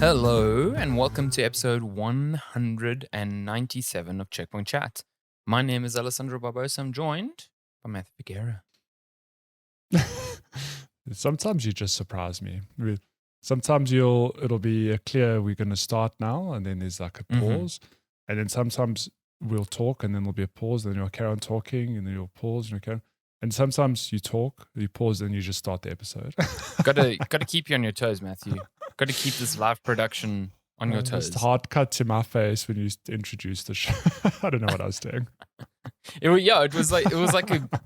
Hello, and welcome to episode 197 of Checkpoint Chat. My name is Alessandro Barbosa. I'm joined by Matthew Figuera. Sometimes you just surprise me. Sometimes it'll be clear we're going to start now, and then there's like a pause, and then sometimes we'll talk, and then there'll be a pause, and then you'll carry on talking, and then you'll pause, and you'll carry on. And sometimes you talk, you pause, and you just start the episode. Gotta keep you on your toes, Matthew. Gotta keep this live production on your toes. Just hard cut to my face when you introduced the show. I don't know what I was doing. It was like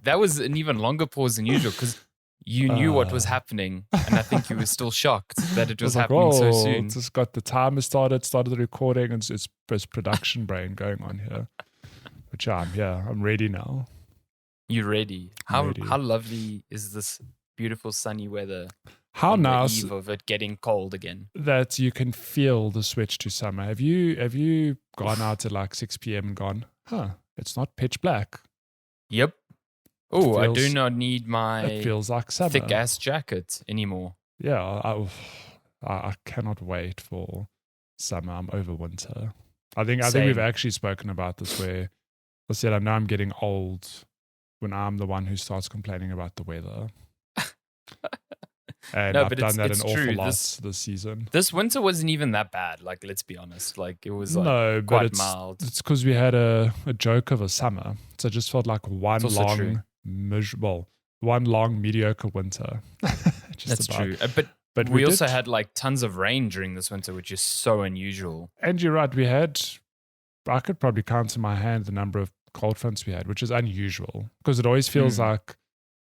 that was an even longer pause than usual because you knew what was happening, and I think you were still shocked that it was happening so soon. Just got the timer started the recording, and it's production brain going on here. But yeah, I'm here. I'm ready now. You ready? How lovely is this beautiful sunny weather? How nice the eve of it getting cold again. That you can feel the switch to summer. Have you gone out at like 6 p.m. and gone, it's not pitch black? Yep. Oh, I do not need my it feels like summer. Thick ass jacket anymore. Yeah, I cannot wait for summer. I'm over winter. I think we've actually spoken about this where I said I know I'm getting old when I'm the one who starts complaining about the weather. And I've done that an awful lot this season. This winter wasn't even that bad. Like, let's be honest. Like, it was quite mild. It's because we had a joke of a summer. So it just felt like one long mediocre winter. That's true. But we also had like tons of rain during this winter, which is so unusual. And you're right. I could probably count in my hand the number of cold fronts we had, which is unusual because it always feels like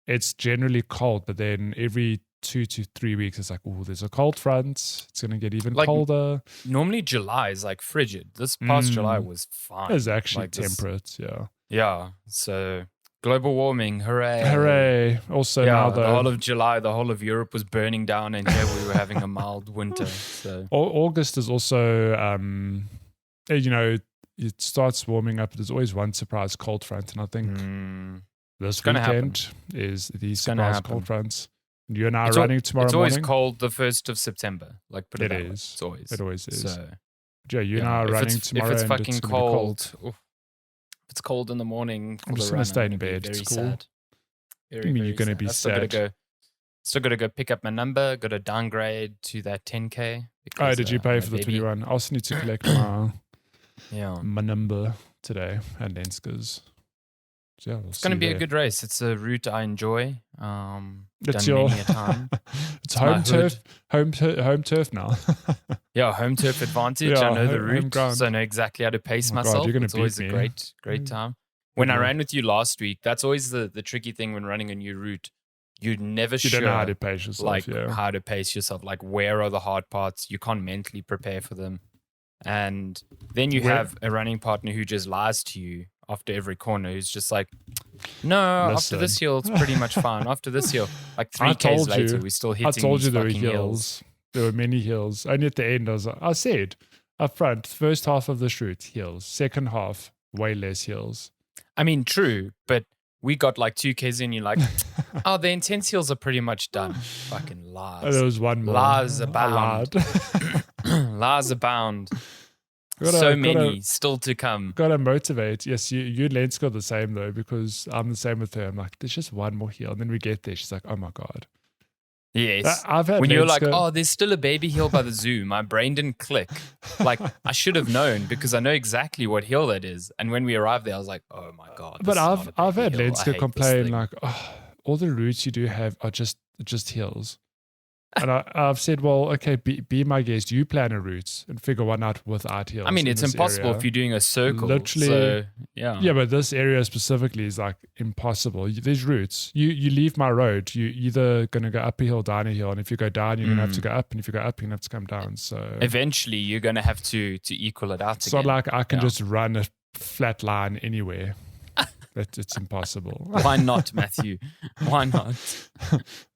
it's generally cold, but then every 2 to 3 weeks, it's like, oh, there's a cold front. It's going to get even colder. Normally, July is like frigid. This past July was fine. It was actually temperate, Yeah. So, global warming, hooray. Hooray. Also, now the whole of July, the whole of Europe was burning down, and here we were having a mild winter. So August is also, it starts warming up. There's always one surprise cold front, and I think this weekend is the surprise cold fronts. You and I are running tomorrow morning. It's always cold the 1st of September. Like, put it that way. It always is. So, yeah, you and I are running tomorrow. If it's fucking cold, if it's cold in the morning, I'm just going to stay in bed. Very it's cool. sad. You mean you're going to be sad? Still got to go pick up my number. Got to downgrade to that 10K. Because, did you pay for the 21? I also need to collect my number today and Lenska's. So yeah, it's going to be a good race. It's a route I enjoy. It's done many a time. It's home turf now. Yeah, home turf advantage. I know the route, so I know exactly how to pace myself. God, it's always a great time. When I ran with you last week, that's always the tricky thing when running a new route. You're never you don't know how to pace yourself. How to pace yourself. Like, where are the hard parts? You can't mentally prepare for them. And then you have a running partner who just lies to you after every corner, who's just like, no, after this hill, it's pretty much fine. After this hill, like 3Ks later, we're still hitting I told you there were hills. There were many hills. Only at the end, I said, up front, first half of this route, hills. Second half, way less hills. I mean, true, but we got like 2Ks in, you're like, the intense hills are pretty much done. Fucking lies. There was one more. Lies abound. Lies abound. Many still to come. Gotta motivate. Yes, you and Lenska are the same though, because I'm the same with her. I'm like, there's just one more hill. And then we get there. She's like, oh my God. Yes. When you're like, there's still a baby hill by the zoo, my brain didn't click. Like, I should have known because I know exactly what hill that is. And when we arrived there, I was like, oh my God. But I've had Lenska complain like, all the routes you do have are just hills. And I've said, well, okay, be my guest. You plan a route and figure one out without hills. I mean, it's impossible if you're doing a circle. Literally. So, yeah. Yeah, but this area specifically is like impossible. There's routes. You leave my road, you're either going to go up a hill, down a hill. And if you go down, you're going to have to go up. And if you go up, you're going to have to come down. So eventually, you're going to have to equal it out it's again. Not like I can just run a flat line anywhere. It's impossible. Why not, Matthew? Why not?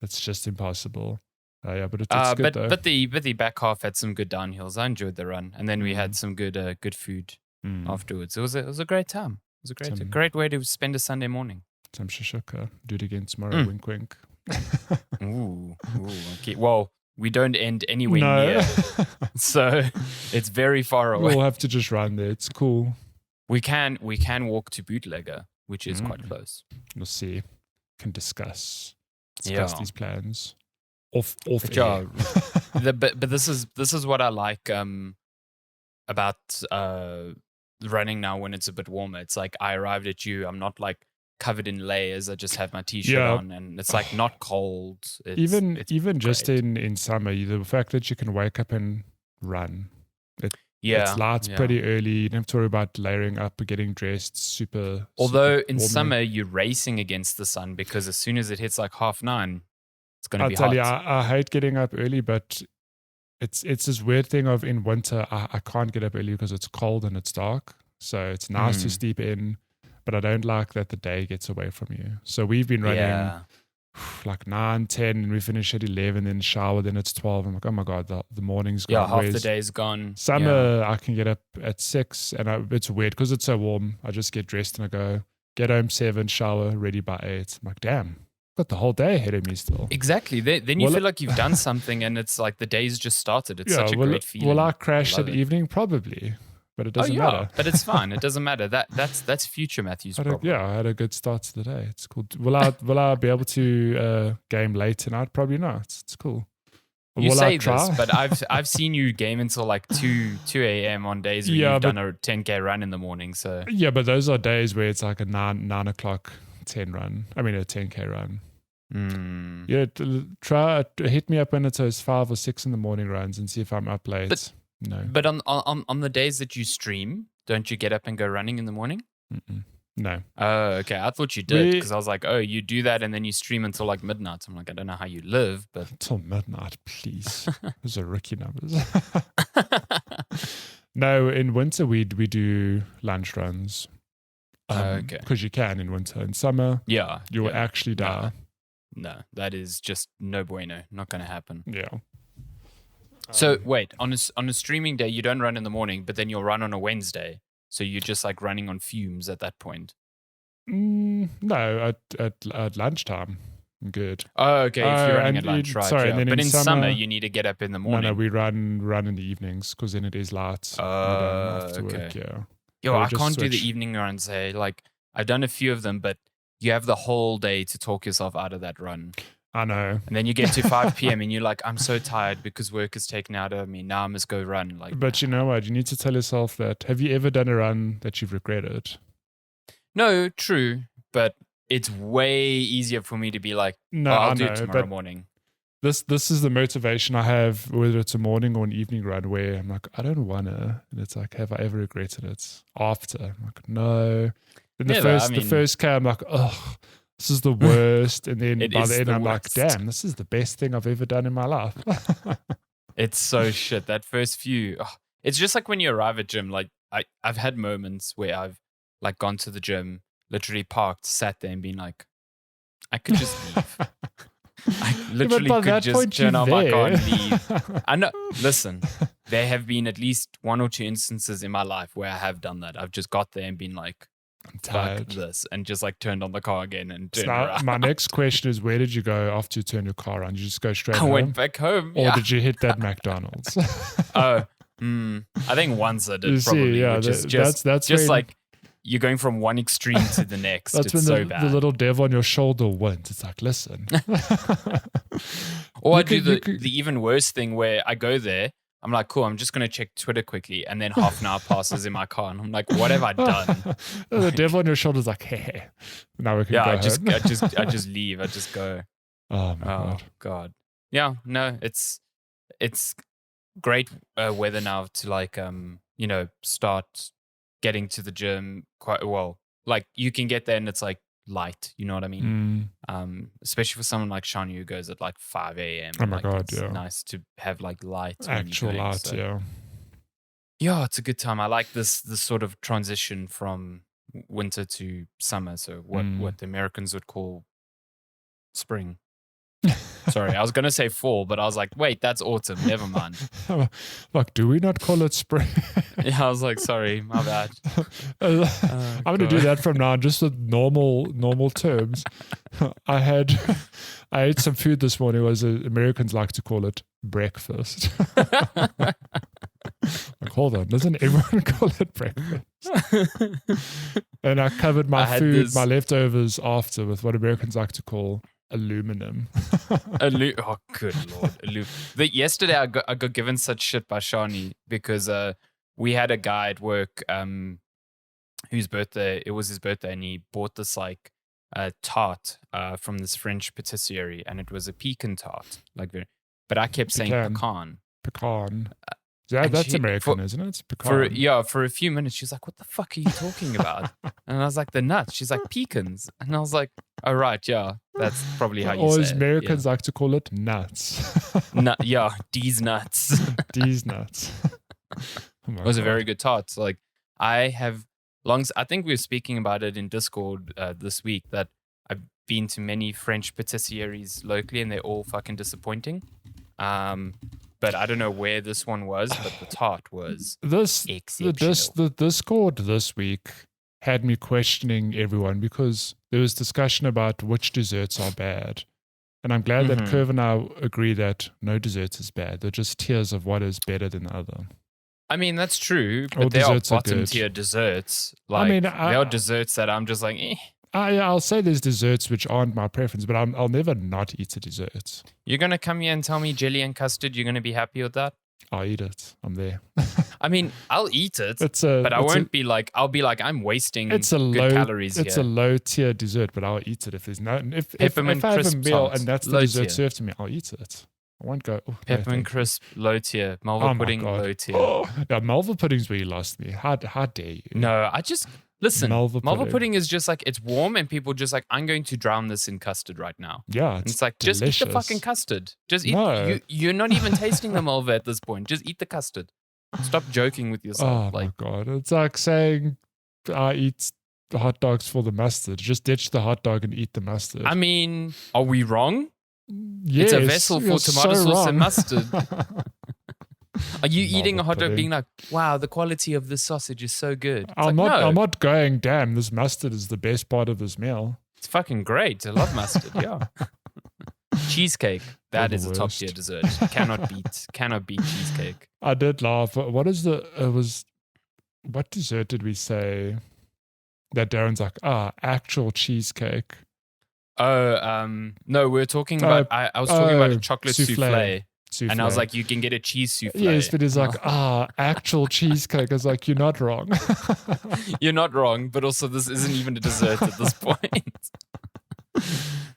It's just impossible. But it's good though. But the back half had some good downhills. I enjoyed the run, and then we had some good food afterwards. It was a great time. It was a great way to spend a Sunday morning. Some shashaka. Do it again tomorrow. Wink, wink. Ooh, okay. Well, We don't end anywhere No. near. So it's very far away. We'll have to just run there. It's cool. We can walk to Bootlegger, which is quite close. We'll see. Can discuss these plans off But air. but this is what I like about running now when it's a bit warmer. It's like I arrived at you. I'm not like covered in layers. I just have my t-shirt on, and it's like not cold. Even just great. in summer, the fact that you can wake up and run. Yeah, It's lights pretty early. You don't have to worry about layering up or getting dressed super. Although super in warmly. summer you're racing against the sun because as soon as it hits like 9:30, it's going to be I'll tell hot. you, I hate getting up early, but it's this weird thing of in winter, I can't get up early because it's cold and it's dark. So it's nice to sleep in, but I don't like that the day gets away from you. So we've been running like 9, 10, and we finish at 11, then shower, then it's 12. I'm like, oh my God, the morning's gone. Yeah, half the day's gone. Summer, I can get up at 6, and it's weird because it's so warm. I just get dressed and I go, get home 7, shower, ready by 8. I'm like, damn, got the whole day ahead of me still. Exactly. Then you feel like you've done something and it's like the day's just started. It's such a great feeling. Will I crash at evening? Probably. But it doesn't matter. But it's fine. It doesn't matter. That's future Matthew's problem. I had a good start to the day. It's cool. Will I be able to game late tonight? Probably not. It's cool. You say this, but I've seen you game until like 2 a.m. on days where you've done a 10K run in the morning. So yeah, but those are days where it's like a 9 o'clock 10 run. I mean a 10K run. Yeah, try hit me up when it's those 5 or 6 in the morning runs and see if I'm up late. No. But on the days that you stream, don't you get up and go running in the morning? No. Oh, okay. I thought you did because I was like, oh, you do that and then you stream until like midnight. I'm like, I don't know how you live, but until midnight, please. Those are rookie numbers. No, in winter we do lunch runs. Okay. Because you can in winter. In summer, you will actually die. No, that is just no bueno. Not going to happen. Yeah. So wait, on a streaming day, you don't run in the morning, but then you'll run on a Wednesday. So you're just like running on fumes at that point. No, at lunchtime. Good. Oh, okay. If you're running at lunch, right? Sorry, and then but in summer, you need to get up in the morning. No, we run in the evenings because then it is light. Okay. Work, yeah. Yo, I can't do the evening runs. Like I've done a few of them, but you have the whole day to talk yourself out of that run. I know. And then you get to 5 p.m. and you're like, I'm so tired because work is taken out of me. Now I must go run. But you know what? You need to tell yourself that. Have you ever done a run that you've regretted? No, true. But it's way easier for me to be like, I'll do it tomorrow morning. This is the motivation I have, whether it's a morning or an evening run, where I'm like, I don't want to. And it's like, have I ever regretted it? After. I'm like, no. Then the first K, I'm like, oh, this is the worst. And then by the end, I'm like, damn, this is the best thing I've ever done in my life. It's so shit. That first few, it's just like when you arrive at gym. Like I've had moments where I've like gone to the gym, literally parked, sat there and been like, I could just leave. I literally could just turn on my car and leave. I know. Listen, there have been at least 1 or 2 instances in my life where I have done that. I've just got there and been like, I'm tired. Fuck this, and just like turned on the car again and turned around. My next question is, where did you go after you turned your car on? Did you just go straight home? I went back home. Or did you hit that McDonald's? I think once I did probably, which is just like you're going from one extreme to the next. That's it's when so bad. The little devil on your shoulder wins. It's like, listen. Or I do the even worse thing where I go there. I'm like, cool, I'm just going to check Twitter quickly. And then half an hour passes in my car. And I'm like, what have I done? The devil on your shoulder is like, hey. Now we can go home. I just leave. I just go. Oh, my God. Yeah, no, it's great weather now to like, start getting to the gym quite well. Like you can get there and it's like light, you know what I mean? Especially for someone like Sean who goes at like 5 a.m. Oh my God, it's nice to have like light. Actual light, yeah. Yeah, it's a good time. I like this sort of transition from winter to summer. So what the Americans would call spring. Sorry, I was going to say fall, but I was like, wait, that's autumn. Never mind. Like, do we not call it spring? Yeah, I was like, sorry, my bad. I'm going to do that from now on, just with normal terms. I ate some food this morning, as Americans like to call it breakfast. Like, hold on, doesn't everyone call it breakfast? And I covered my my leftovers after with what Americans like to call aluminum. Oh, good Lord. Yesterday, I got given such shit by Shani because we had a guy at work whose birthday, it was his birthday, and he bought this like tart from this French patisserie, and it was a pecan tart. But I kept saying pecan. Pecan. Yeah, that's American, isn't it? It's pecan. For a few minutes, she was like, what the fuck are you talking about? And I was like, the nuts. She's like, pecans. And I was like, oh, right, yeah, that's probably how you say it. Or as Americans like to call it, nuts. These nuts. These nuts. It was a very good tart. So, like, I think we were speaking about it in Discord this week, that I've been to many French patisseries locally, and they're all fucking disappointing. But I don't know where this one was, but the tart was exceptional. The Discord this week had me questioning everyone because there was discussion about which desserts are bad. And I'm glad that Curve and I agree that no dessert is bad. They're just tiers of what is better than the other. I mean, that's true, but there are bottom tier desserts. Like, there are desserts that I'm just like, eh. I'll say there's desserts which aren't my preference, but I'll never not eat a dessert. You're going to come here and tell me jelly and custard, you're going to be happy with that? I'll eat it. I'm there. I mean, I'll eat it, but I won't be like, I'll be like, I'm wasting good calories here. It's a low tier dessert, but I'll eat it. If there's no, if I have a meal and that's the dessert served to me, I'll eat it. I won't go, Peppermint crisp, low tier. Malva pudding, low tier. Yeah, Malva pudding's where you lost me. How dare you? No, listen, Malva pudding is just like, it's warm and people just like, I'm going to drown this in custard right now. Yeah, it's like, delicious. Just eat the fucking custard. Just eat. No. You're not even tasting the Malva at this point. Just eat the custard. Stop joking with yourself. Oh my God. It's like saying I eat hot dogs for the mustard. Just ditch the hot dog and eat the mustard. I mean, are we wrong? Yes, it's a vessel for tomato sauce and mustard. Are you eating a hot dog being like, wow, the quality of this sausage is so good? I'm not going, damn, this mustard is the best part of this meal. It's fucking great. I love mustard, yeah. Cheesecake. That is a top tier dessert. Cannot beat cheesecake. I did laugh. What dessert did we say that Darren's like, actual cheesecake? Oh, no, we were talking about, I was talking about a chocolate souffle. And I was like, you can get a cheese souffle. Yes, but it's like, actual cheesecake. I was like, you're not wrong. You're not wrong, but also this isn't even a dessert at this point.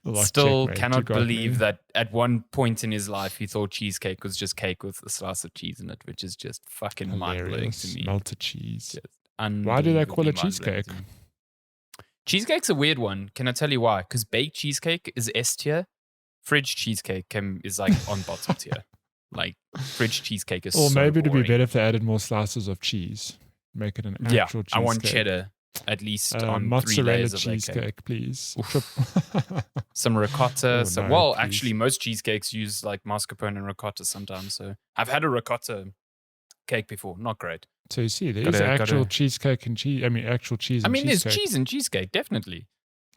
Like, still cannot believe that at one point in his life he thought cheesecake was just cake with a slice of cheese in it, which is just fucking mind-blowing to me. Melted cheese. Why do they call it cheesecake? Cheesecake's a weird one. Can I tell you why? Because baked cheesecake is S tier. Fridge cheesecake is like on bottom tier. Like, fridge cheesecake is or so maybe it'd boring. be better if they added more slices of cheese. Make it an actual cheesecake. I want cheddar. At least on mozzarella 3 layers of cheesecake, please. Some ricotta. Actually, most cheesecakes use like mascarpone and ricotta sometimes. So I've had a ricotta cake before. Not great. So you see, there's actual cheesecake and cheese. I mean, actual cheese. And there's cheese in cheesecake, definitely.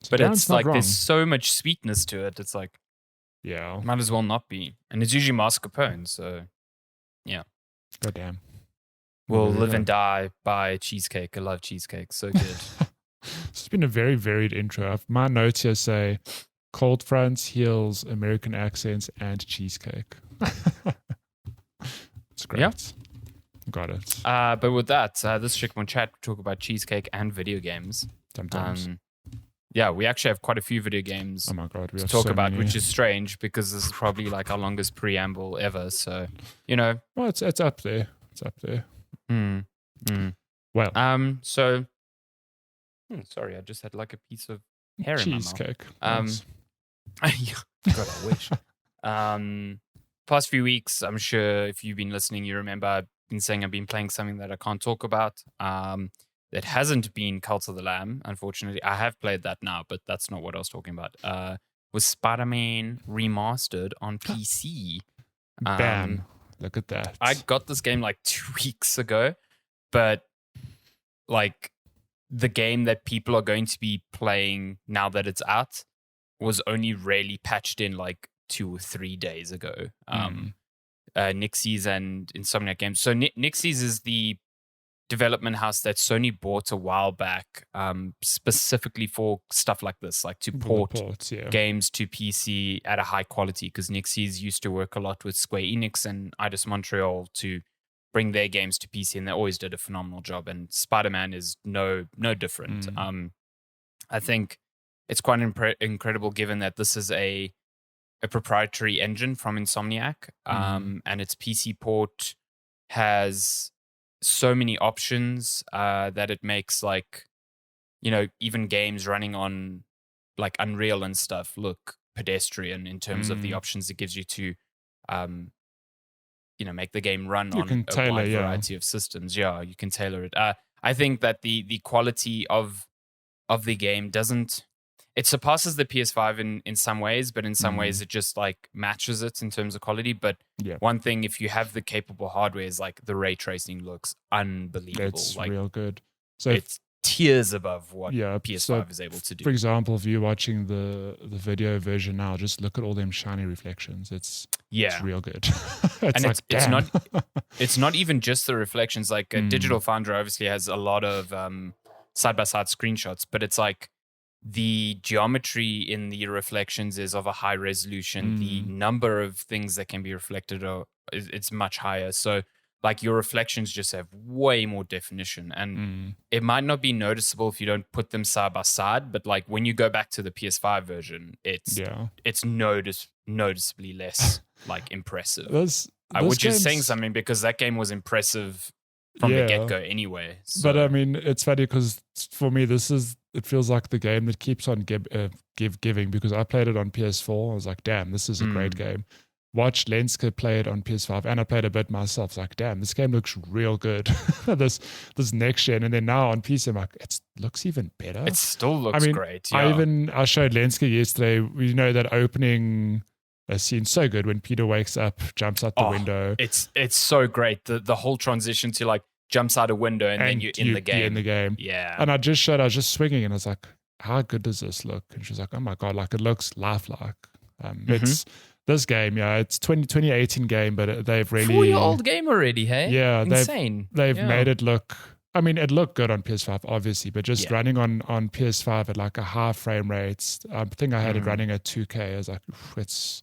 So but it's like there's so much sweetness to it. It's like, yeah, might as well not be. And it's usually mascarpone. So yeah. Goddamn. We'll live and die by cheesecake. I love cheesecake. So good. It's been a very varied intro. My notes here say cold fronts, heels, American accents, and cheesecake. It's great. Yeah. Got it. But with that, this Chickmon chat, we talk about cheesecake and video games. Sometimes. Yeah, we actually have quite a few video games oh my God, to talk about, which is strange because this is probably like our longest preamble ever. So, Well, it's up there. It's up there. Well, so sorry, I just had like a piece of hair cheesecake. In my mouth. God, I wish. Past few weeks, I'm sure if you've been listening, you remember I've been saying I've been playing something that I can't talk about. That hasn't been Cult of the Lamb, unfortunately. I have played that now, but that's not what I was talking about. was Spider-Man Remastered on PC. Bam. Look at that. I got this game like 2 weeks ago, but like the game that people are going to be playing now that it's out was only really patched in like 2 or 3 days ago. Nixies and Insomniac Games. So Nixies is the development house that Sony bought a while back, specifically for stuff like this, like to port games to PC at a high quality, because Nixies used to work a lot with Square Enix and Eidos Montreal to bring their games to PC, and they always did a phenomenal job, and Spider-Man is no different. I think it's quite incredible given that this is a proprietary engine from Insomniac, and its PC port has so many options that it makes, like, you know, even games running on like Unreal and stuff look pedestrian in terms of the options it gives you to you know, make the game run on a wide variety of systems. Yeah, you can tailor it. I think that the quality of the game doesn't, it surpasses the PS5 in some ways, but in some ways it just like matches it in terms of quality. But one thing, if you have the capable hardware, is like the ray tracing looks unbelievable. It's like, real good. So it's tiers above what PS5 is able to do. For example, if you're watching the video version now, just look at all them shiny reflections. It's real good. It's not even just the reflections. Like Digital Foundry obviously has a lot of side-by-side screenshots, but it's like the geometry in the reflections is of a high resolution. The number of things that can be reflected it's much higher. So like your reflections just have way more definition, and it might not be noticeable if you don't put them side by side, but like when you go back to the PS5 version, it's noticeably less like impressive. Which is saying something, because that game was impressive from the get-go anyway. So. But I mean, it's funny because for me, it feels like the game that keeps on giving, because I played it on PS4. I was like, damn, this is a great game. Watched Lenska play it on PS5, and I played a bit myself. I was like, damn, this game looks real good. this next gen, and then now on PC, I'm like, it looks even better. It still looks great. Yeah. I showed Lenska yesterday. We know that opening scene so good when Peter wakes up, jumps out the window. It's so great. The whole transition to like jumps out a window and then you're in the game. You're in the game. Yeah. And I was just swinging, and I was like, how good does this look? And she was like, oh my God, like it looks lifelike. It's this game, it's 2018 game, but they've really 4-year-old game already, hey? Yeah, insane. They've made it look. I mean, it looked good on PS5, obviously, but just running on PS5 at like a high frame rate. I think I had it running at 2K. I was like, it's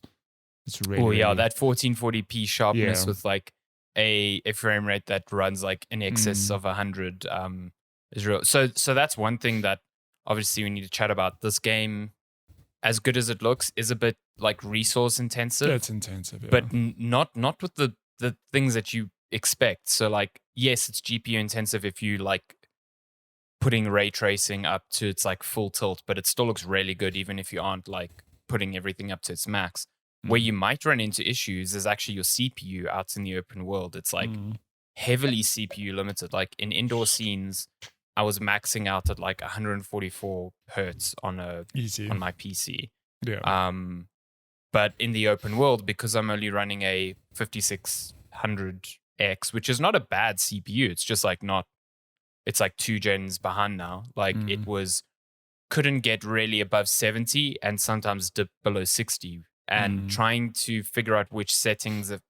really. Oh yeah, that 1440p sharpness with like a frame rate that runs like in excess of 100 is real. So that's one thing that obviously we need to chat about. This game, as good as it looks, is a bit like resource intensive. Yeah, it's intensive, but not with the things that you expect. So like, yes, it's GPU intensive if you like putting ray tracing up to its like full tilt, but it still looks really good even if you aren't like putting everything up to its max. Where you might run into issues is actually your CPU out in the open world. It's like heavily CPU limited. Like in indoor scenes, I was maxing out at like 144 hertz on my PC. Yeah. But in the open world, because I'm only running a 5600X, which is not a bad CPU, it's just like it's like 2 gens behind now. Like it couldn't get really above 70 and sometimes dip below 60. And trying to figure out which settings have,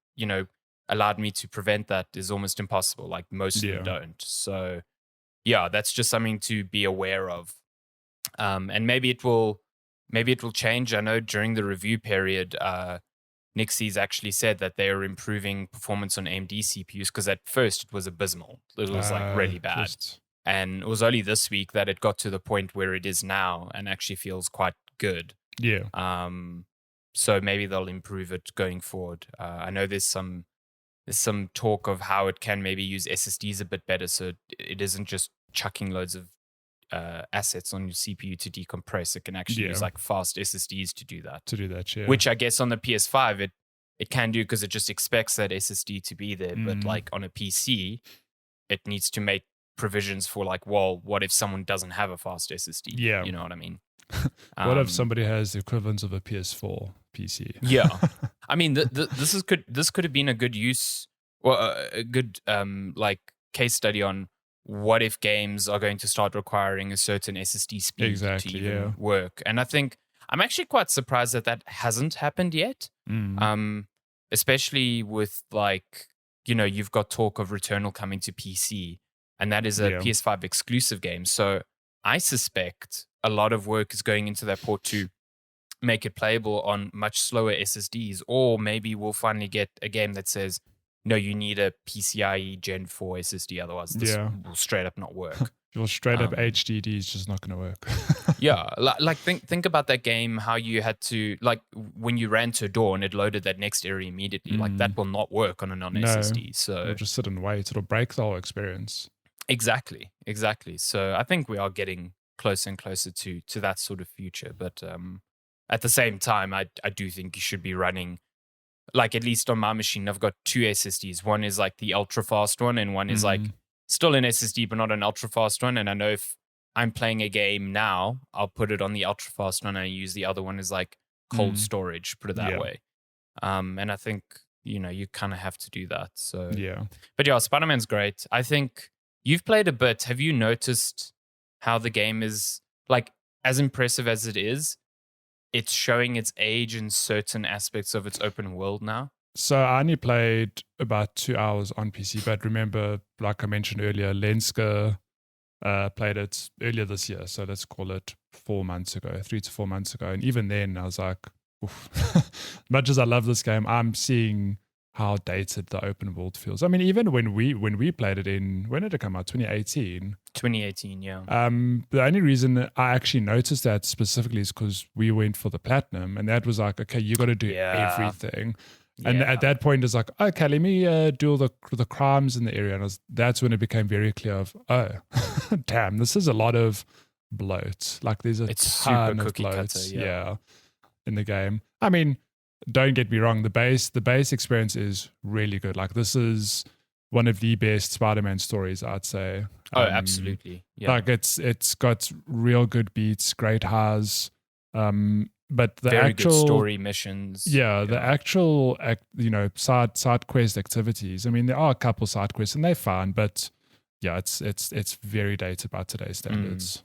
allowed me to prevent that is almost impossible. Like most of them don't. So yeah, that's just something to be aware of. And maybe it will change. I know during the review period, Nixies actually said that they are improving performance on AMD CPUs, because at first it was abysmal. It was like really bad. And it was only this week that it got to the point where it is now and actually feels quite good. Yeah. So maybe they'll improve it going forward. I know there's some talk of how it can maybe use SSDs a bit better, so it isn't just chucking loads of assets on your CPU to decompress. It can actually use like fast SSDs to do that. Which I guess on the PS5 it can do, because it just expects that SSD to be there. But like on a PC, it needs to make provisions for like, well, what if someone doesn't have a fast SSD? Yeah. You know what I mean? What if somebody has the equivalent of a PS4 PC? Yeah, I mean, this could have been a good use, or a good like case study on what if games are going to start requiring a certain SSD speed to even work. And I think I'm actually quite surprised that hasn't happened yet. Especially with like, you've got talk of Returnal coming to PC, and that is a PS5 exclusive game. So I suspect a lot of work is going into that port to make it playable on much slower SSDs, or maybe we'll finally get a game that says, no, you need a PCIe Gen 4 SSD, otherwise this will straight up not work. Your straight up HDD is just not going to work. Yeah, like think about that game, how you had to, like, when you ran to a door and it loaded that next area immediately, like that will not work on a non-SSD. So it'll just sit and wait. It'll break the whole experience. Exactly. So I think we are getting closer and closer to that sort of future. But at the same time, I do think you should be running, like, at least on my machine, I've got 2 SSDs. One is like the ultra fast one, and one is like still an SSD, but not an ultra fast one. And I know if I'm playing a game now, I'll put it on the ultra fast one, and I use the other one as like cold storage, put it that way. And I think, you kind of have to do that. So, but yeah, Spider-Man's great. I think you've played a bit. Have you noticed how the game is, like, as impressive as it is, it's showing its age in certain aspects of its open world now? So I only played about 2 hours on PC, but remember, like I mentioned earlier, Lenska played it earlier this year. So let's call it 3 to 4 months ago. And even then I was like, oof. Much as I love this game, I'm seeing how dated the open world feels. I mean, even when we played it when did it come out? 2018. 2018, yeah. The only reason I actually noticed that specifically is because we went for the platinum, and that was like, okay, you got to do everything. And at that point, it's like, okay, let me do all the crimes in the area. And that's when it became very clear of, oh, damn, this is a lot of bloat. Like, there's a ton of bloat, in the game. I mean, don't get me wrong, the base experience is really good. Like, this is one of the best Spider-Man stories, I'd say. Oh, absolutely. Yeah. Like, it's got real good beats, great highs. But the very actual good story missions. The actual side quest activities. I mean, there are a couple side quests and they're fun, but yeah, it's very dated by today's standards.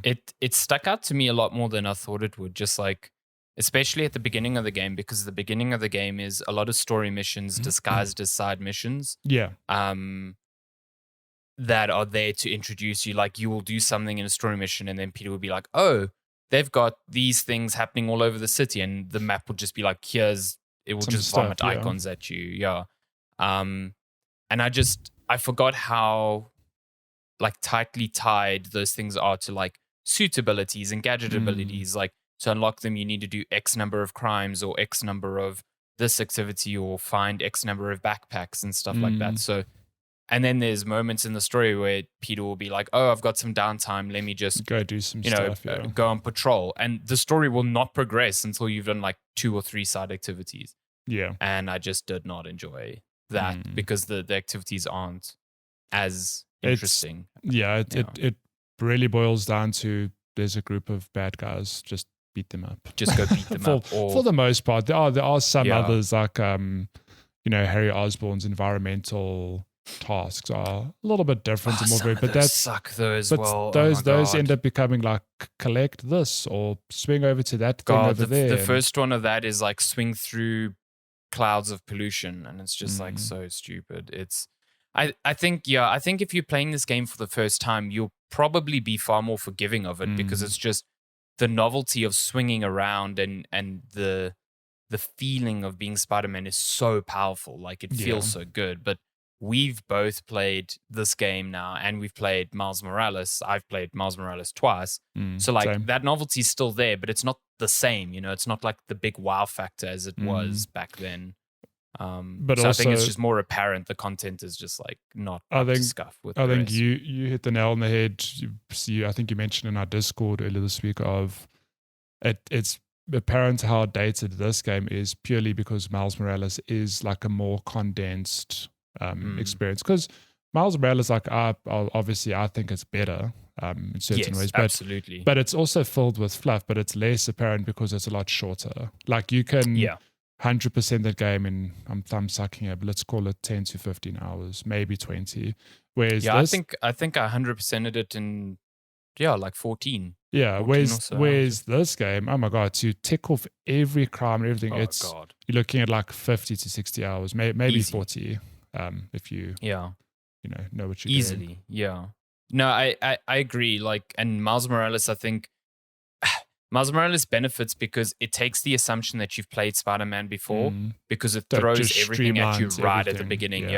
It stuck out to me a lot more than I thought it would. Just like, especially at the beginning of the game, because the beginning of the game is a lot of story missions disguised as side missions. Yeah. That are there to introduce you. Like, you will do something in a story mission, and then Peter will be like, "Oh, they've got these things happening all over the city," and the map will just be like, it will just vomit icons at you. Yeah. And I forgot how, like, tightly tied those things are to, like, suit abilities and gadget abilities. Like, to unlock them, you need to do X number of crimes or X number of this activity or find X number of backpacks and stuff like that. So, and then there's moments in the story where Peter will be like, "Oh, I've got some downtime. Let me just go do some stuff. Go on patrol." And the story will not progress until you've done like 2 or 3 side activities. Yeah. And I just did not enjoy that because the activities aren't as interesting. It really boils down to, there's a group of bad guys, just beat them up. Just go beat them up. For the most part. There are some others, like Harry Osborn's environmental tasks are a little bit different and more varied, but that suck those. Those end up becoming like, collect this or swing over to that thing over there. The first one of that is like swing through clouds of pollution, and it's just like so stupid. I think if you're playing this game for the first time, you'll probably be far more forgiving of it because it's just the novelty of swinging around and the feeling of being Spider-Man is so powerful. Like, it feels so good. But we've both played this game now, and we've played Miles Morales. I've played Miles Morales twice. So, like, same. that novelty is still there, but it's not the same. It's not like the big wow factor as it was back then. But so also, I think it's just more apparent the content is just like not up to scuff with. I think you hit the nail on the head. I think you mentioned in our Discord earlier this week of it's apparent how dated this game is purely because Miles Morales is like a more condensed experience. Because Miles Morales, like, obviously I think it's better. in certain ways. But Absolutely. but it's also filled with fluff, but it's less apparent because it's a lot shorter. Like you can 100% that game in, I'm thumb sucking it, but let's call it 10 to 15 hours, maybe 20. Whereas this, I think I 100%ed it in like 14. Yeah, 14 whereas this game, oh my god, to tick off every crime and everything, you're looking at like 50 to 60 hours, maybe Easy. 40, if you know what you're easily doing. Yeah. No, I agree. Like, and Miles Morales, I think Miles Morales benefits because it takes the assumption that you've played Spider-Man before, because it throws everything at you right at the beginning.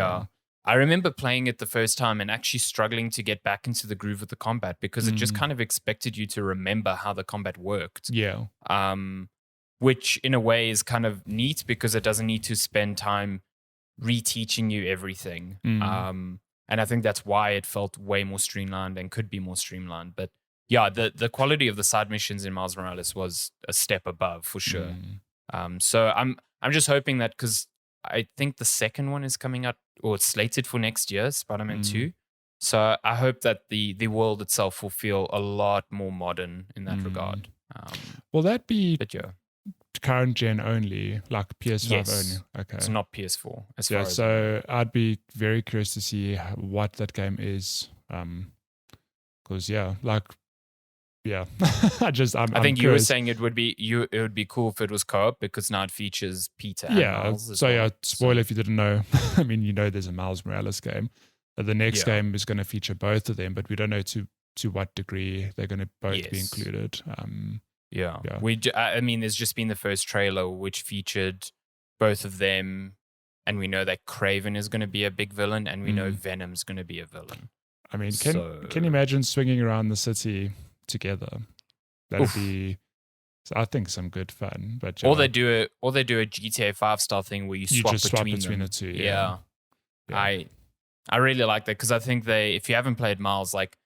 I remember playing it the first time and actually struggling to get back into the groove of the combat because it just kind of expected you to remember how the combat worked. Yeah. Which in a way is kind of neat because it doesn't need to spend time reteaching you everything. And I think that's why it felt way more streamlined and could be more streamlined. But yeah, the quality of the side missions in Miles Morales was a step above for sure. So I'm just hoping that, because I think the second one is coming out, or it's slated for next year, Spider-Man 2. So I hope that the world itself will feel a lot more modern in that regard. Will that be current gen only, like PS5 only? Okay, it's not PS4 as far as so I'd be very curious to see what that game is, because I think you were saying it would be cool if it was co-op, because now it features Peter and Miles as well. Spoiler if you didn't know. I mean, there's a Miles Morales game. The next game is going to feature both of them, but we don't know to what degree they're going to both be included. I mean, there's just been the first trailer which featured both of them, and we know that Kraven is going to be a big villain, and we know Venom's going to be a villain. I mean, can you imagine swinging around the city together? That'd be, I think, some good fun. But or they do a GTA 5 style thing where you swap between the two. I really like that, because I think if you haven't played Miles, like,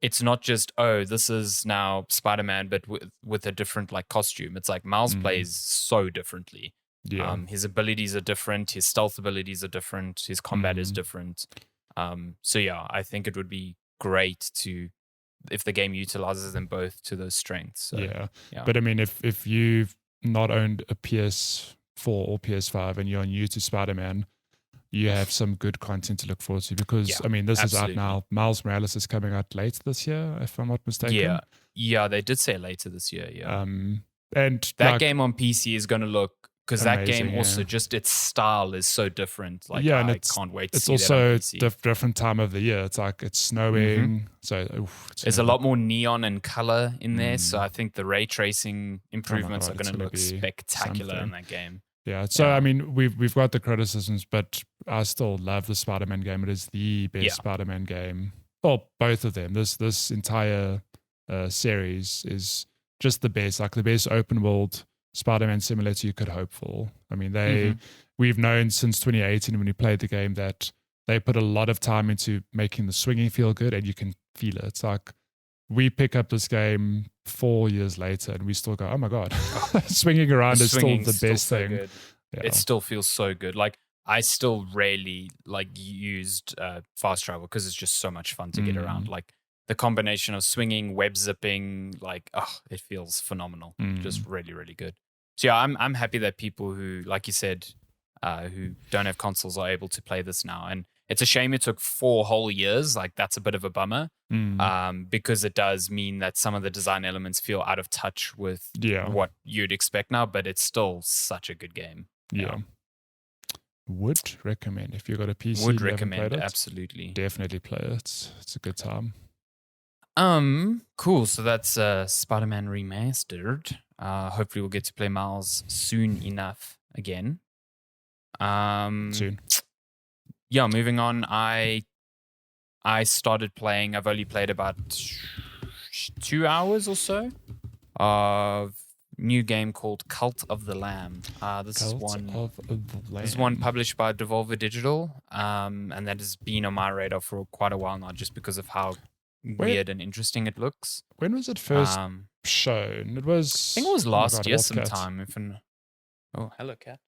it's not just, this is now Spider-Man, but with a different like costume. It's like Miles plays so differently. Yeah. His abilities are different. His stealth abilities are different. His combat is different. So yeah, I think it would be great if the game utilizes them both to those strengths. So, yeah. But I mean, if you've not owned a PS4 or PS5 and you're new to Spider-Man, you have some good content to look forward to, because I mean, this is out now. Miles Morales is coming out late this year, if I'm not mistaken. Yeah, they did say later this year. Yeah, and that game on PC is going to look, because that game also just its style is so different. Like, I can't wait to see that on PC. It's also different time of the year. It's like it's snowing, so there's a lot more neon and color in there. So I think the ray tracing improvements are going to look spectacular in that game. Yeah, so I mean, we've got the criticisms, but I still love the Spider-Man game. It is the best Spider-Man game. Well, both of them. This entire series is just the best, like the best open world Spider-Man simulator you could hope for. I mean, we've known since 2018 when we played the game that they put a lot of time into making the swinging feel good, and you can feel it. It's like we pick up this game 4 years later and we still go, oh my God, swinging around is still the best thing. Yeah. It still feels so good. Like, I still rarely used fast travel, because it's just so much fun to get around. Like, the combination of swinging, web zipping, it feels phenomenal. Just really, really good. So yeah, I'm happy that people who, like you said, who don't have consoles are able to play this now. And it's a shame it took 4 whole years. Like, that's a bit of a bummer, because it does mean that some of the design elements feel out of touch with what you'd expect now, but it's still such a good game. Yeah. Would recommend, if you've got a PC. Would recommend, absolutely. Definitely play it. It's a good time. Cool. So that's Spider-Man Remastered. Hopefully we'll get to play Miles soon enough again. Soon. Yeah, moving on. I started playing. I've only played about 2 hours or so of new game called Cult of the Lamb. This is one published by Devolver Digital, and that has been on my radar for quite a while now, just because of how weird and interesting it looks. When was it first shown? It was, I think it was last year sometime. Oh, hello, cat.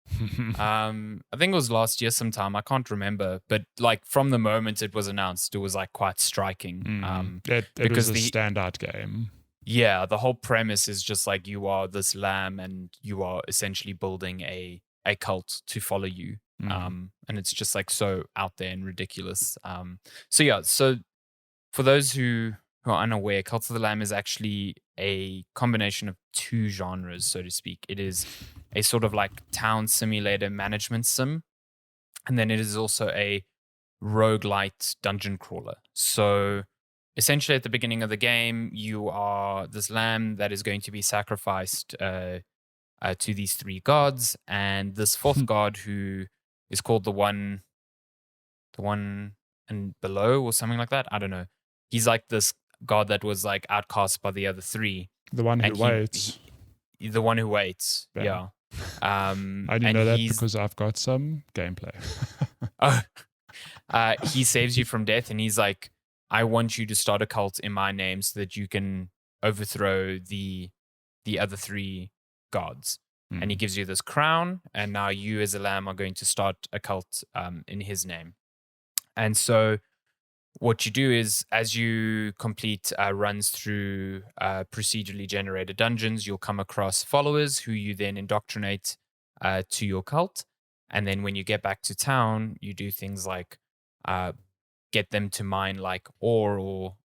I think it was last year sometime. I can't remember, but like from the moment it was announced, it was like quite striking. It because was a standout game. Yeah, the whole premise is just like you are this lamb and you are essentially building a cult to follow you. And it's just like so out there and ridiculous. So for those who are unaware, Cult of the Lamb is actually a combination of two genres, so to speak. It is a sort of like town simulator management sim, and then it is also a roguelite dungeon crawler. So essentially at the beginning of the game, you are this lamb that is going to be sacrificed to these three gods, and this fourth god who is called the one and below or something like that. I don't know. He's like this god that was like outcast by the other three. The one who waits. The one who waits. Yeah. I only know that because I've got some gameplay. He saves you from death, and he's like, I want you to start a cult in my name so that you can overthrow the other three gods. And he gives you this crown, and now you as a lamb are going to start a cult in his name. And so what you do is, as you complete runs through procedurally generated dungeons, you'll come across followers who you then indoctrinate to your cult. And then when you get back to town, you do things like get them to mine like ore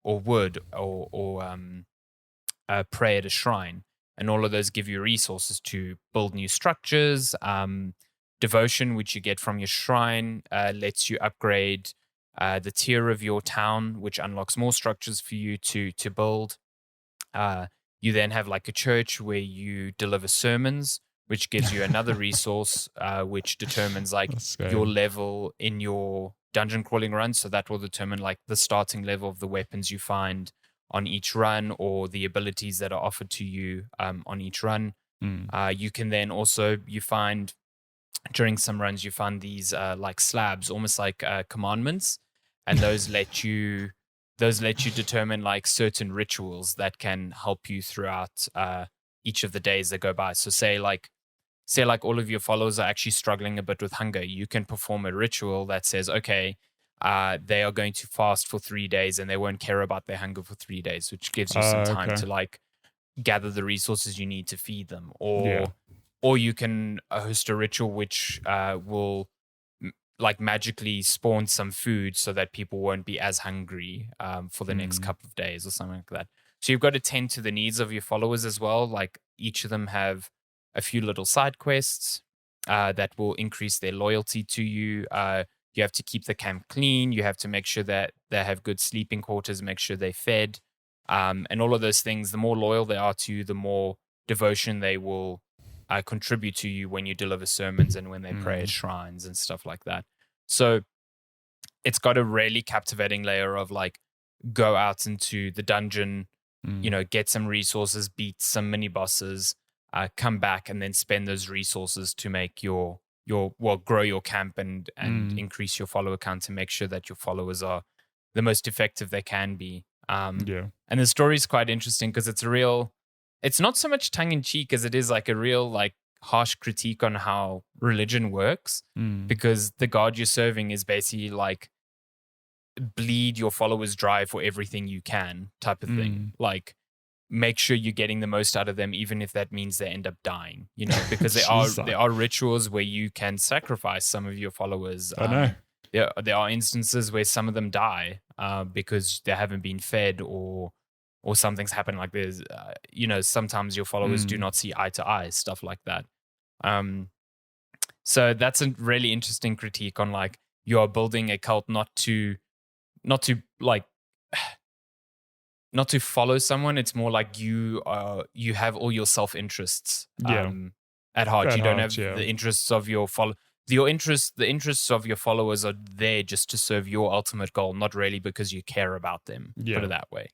or wood or pray at a shrine. And all of those give you resources to build new structures. Devotion, which you get from your shrine, lets you upgrade the tier of your town, which unlocks more structures for you to build. You then have like a church where you deliver sermons, which gives you another resource, which determines like your level in your dungeon crawling run. So that will determine like the starting level of the weapons you find on each run or the abilities that are offered to you on each run. You can then also, you find during some runs, you find these like slabs, almost like commandments. And those let you determine like certain rituals that can help you throughout each of the days that go by. So say like all of your followers are actually struggling a bit with hunger, you can perform a ritual that says, okay, they are going to fast for 3 days and they won't care about their hunger for 3 days, which gives you some time to like gather the resources you need to feed them. Or you can host a ritual which will like magically spawn some food so that people won't be as hungry for the next couple of days or something like that. So you've got to tend to the needs of your followers as well. Like each of them have a few little side quests that will increase their loyalty to you. You have to keep the camp clean. You have to make sure that they have good sleeping quarters, make sure they're fed. And all of those things, the more loyal they are to you, the more devotion they will contribute to you when you deliver sermons and when they pray at shrines and stuff like that. So it's got a really captivating layer of like, go out into the dungeon, get some resources, beat some mini bosses, come back and then spend those resources to make grow your camp and increase your follower count and make sure that your followers are the most effective they can be. And the story is quite interesting because it's not so much tongue in cheek as it is like a real like harsh critique on how religion works, because the God you're serving is basically like bleed your followers dry for everything you can type of thing. Like make sure you're getting the most out of them, even if that means they end up dying, because there are rituals where you can sacrifice some of your followers. I know. There are instances where some of them die because they haven't been fed or something's happened like this. Sometimes your followers do not see eye to eye, stuff like that. So that's a really interesting critique on like you are building a cult not to follow someone. It's more like you have all your self-interests at heart. You don't have the interests of your the interests of your followers are there just to serve your ultimate goal, not really because you care about them. Put it that way.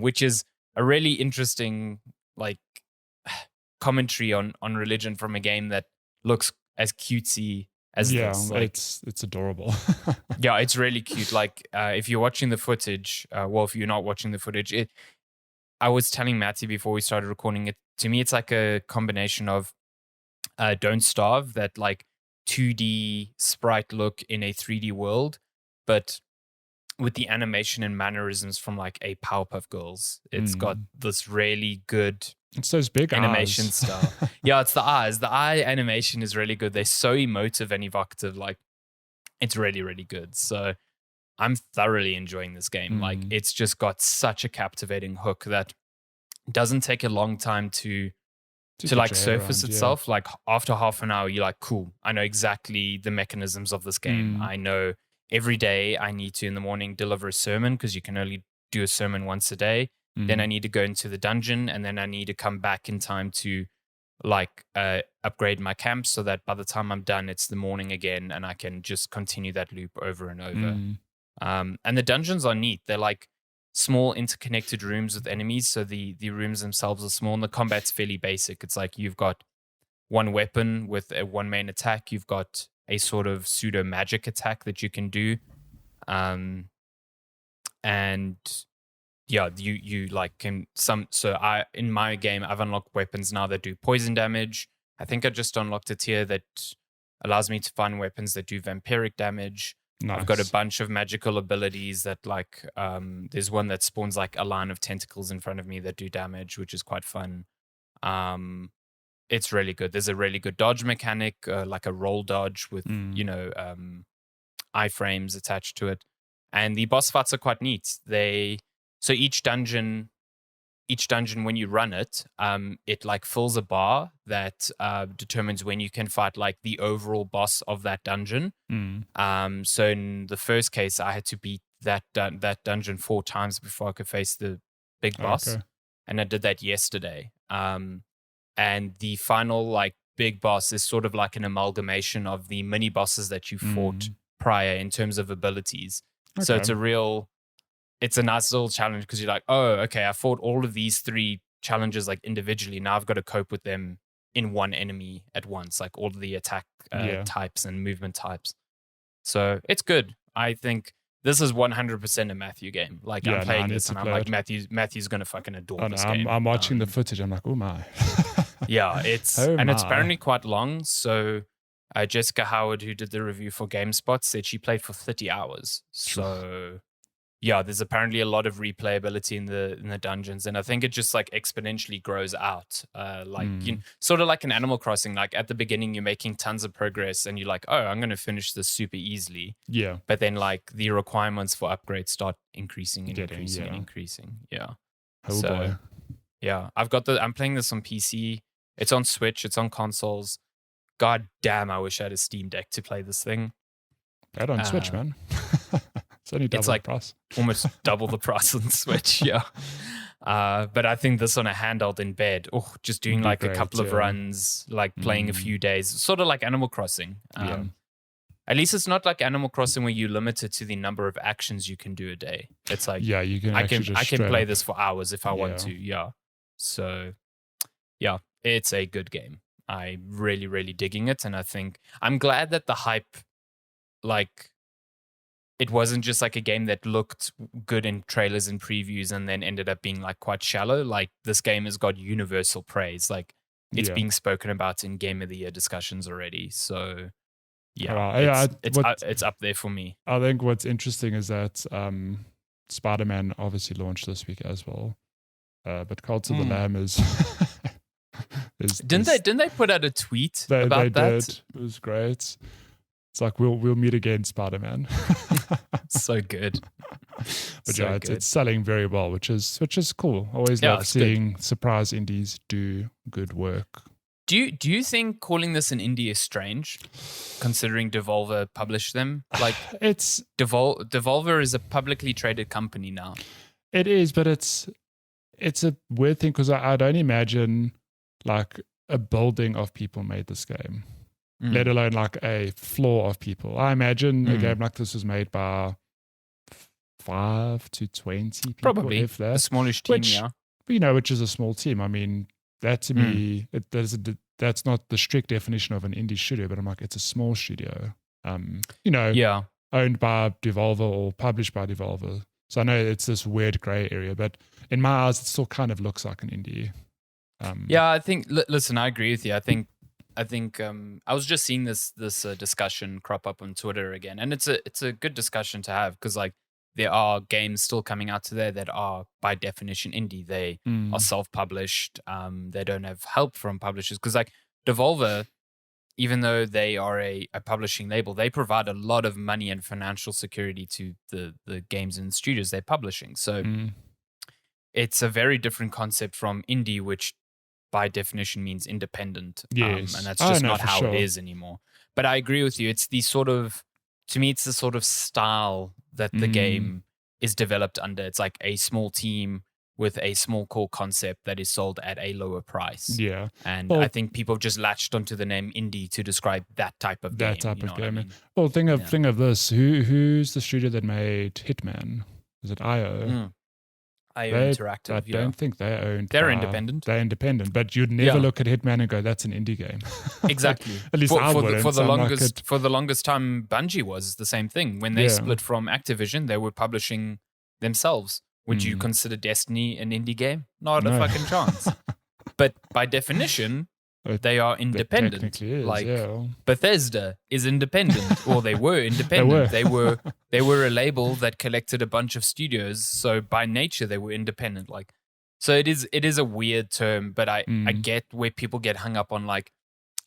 Which is a really interesting like commentary on religion from a game that looks as cutesy as this. Like, it's adorable. Yeah, it's really cute. Like if you're watching the footage, if you're not watching the footage, I was telling Matty before we started recording it. To me, it's like a combination of Don't Starve, that like 2D sprite look in a 3D world, but with the animation and mannerisms from like a Powerpuff Girls. It's got this really good It's those big animation eyes. style. Yeah, it's the eyes. The eye animation is really good. They're so emotive and evocative. Like, it's really, really good. So I'm thoroughly enjoying this game. Like, it's just got such a captivating hook that doesn't take a long time to like surface itself. Like, after half an hour, you're like, cool, I know exactly the mechanisms of this game. I know every day I need to, in the morning, deliver a sermon, because you can only do a sermon once a day. Then I need to go into the dungeon, and then I need to come back in time to like upgrade my camp, so that by the time I'm done, it's the morning again, and I can just continue that loop over and over. And the dungeons are neat. They're like small interconnected rooms with enemies. So the rooms themselves are small, and the combat's fairly basic. It's like you've got one weapon with a one main attack. You've got a sort of pseudo magic attack that you can do. And yeah, you like can in my game, I've unlocked weapons now that do poison damage. I think I just unlocked a tier that allows me to find weapons that do vampiric damage. Nice. I've got a bunch of magical abilities that like, there's one that spawns like a line of tentacles in front of me that do damage, which is quite fun. It's really good. There's a really good dodge mechanic, like a roll dodge with, iframes attached to it. And the boss fights are quite neat. So each dungeon, when you run it, it like fills a bar that determines when you can fight like the overall boss of that dungeon. So in the first case, I had to beat that dungeon 4 times before I could face the big boss, and I did that yesterday. And the final like big boss is sort of like an amalgamation of the mini bosses that you fought prior in terms of abilities. So it's a nice little challenge, because you're like, oh, okay, I fought all of these 3 challenges like individually. Now I've got to cope with them in one enemy at once, like all of the attack types and movement types. So it's good. I think this is 100% a Matthew game. Like, I'm playing this and I'm like, Matthew's going to fucking adore this game. I'm watching the footage. I'm like, oh my. Yeah, it's apparently quite long. So Jessica Howard, who did the review for GameSpot, said she played for 30 hours. So yeah, there's apparently a lot of replayability in the dungeons, and I think it just like exponentially grows out. Sort of like an Animal Crossing. Like, at the beginning, you're making tons of progress, and you're like, oh, I'm going to finish this super easily. Yeah. But then like the requirements for upgrades start increasing and increasing. Yeah. Oh boy. Yeah, I'm playing this on PC. It's on Switch. It's on consoles. God damn, I wish I had a Steam Deck to play this thing. Add on Switch, man. It's only double the price. Almost double the price on Switch, yeah. But I think this on a handheld in bed, just doing like a couple of runs, like playing a few days, sort of like Animal Crossing. At least it's not like Animal Crossing where you limit it to the number of actions you can do a day. It's like, you can. I can play this for hours if I want to. Yeah. So, yeah, it's a good game. I'm really, really digging it, and I think I'm glad that the hype, like, it wasn't just like a game that looked good in trailers and previews and then ended up being like quite shallow. Like, this game has got universal praise. Like, it's being spoken about in Game of the Year discussions already. So it's up there for me. I think what's interesting is that Spider-Man obviously launched this week as well. But Cult of the Lamb is Didn't they put out a tweet about that? They did. It was great. It's like, we'll meet again, Spider-Man. So good. But so it's selling very well, which is cool. I always love seeing surprise indies do good work. Do you think calling this an indie is strange, considering Devolver published them? Like, it's Devolver is a publicly traded company now. It is, but it's a weird thing, because I don't imagine like a building of people made this game, let alone like a floor of people. I imagine a game like this was made by 5 to 20 people. Probably, if that. A smallish team, which is a small team. I mean, that to me, that's not the strict definition of an indie studio, but I'm like, it's a small studio, owned by Devolver or published by Devolver. So I know it's this weird gray area, but in my eyes, it still kind of looks like an indie. I think, listen, I agree with you. I think I think I was just seeing this discussion crop up on Twitter again, and it's a good discussion to have because like there are games still coming out today that are by definition indie. They are self-published. They don't have help from publishers because like Devolver, even though they are a publishing label, they provide a lot of money and financial security to the games and studios they're publishing. So it's a very different concept from indie, which by definition means independent. Yes. And that's just not how sure. it is anymore. But I agree with you. It's the sort of, to me, it's the sort of style that the game is developed under. It's like a small team with a small core concept that is sold at a lower price. Yeah. And I think people have just latched onto the name indie to describe that type of game. That type of game. I mean? Well, think of this. Who's the studio that made Hitman? Is it IO? IO Interactive. I don't think they owned. They're independent. They're independent, but you'd never look at Hitman and go, "That's an indie game." Exactly. At least I wouldn't. For the longest time, Bungie was the same thing. When they split from Activision, they were publishing themselves. Would you consider Destiny an indie game? Not a fucking chance. But by definition, they are independent. Bethesda is independent, or they were independent. They were a label that collected a bunch of studios, so by nature they were independent. Like, so it is a weird term, but I get where people get hung up on. Like,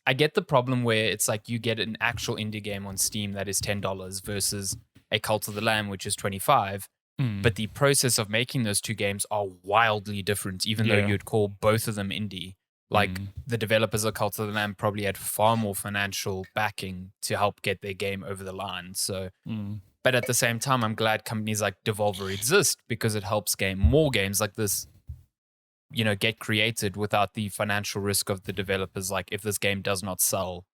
I get the problem where it's like you get an actual indie game on Steam that is $10 versus a Cult of the Lamb, which is $25. But the process of making those two games are wildly different, even though you'd call both of them indie. Like the developers of Cult of the Lamb probably had far more financial backing to help get their game over the line. So, but at the same time, I'm glad companies like Devolver exist because it helps more games like this, get created without the financial risk of the developers. Like if this game does not sell,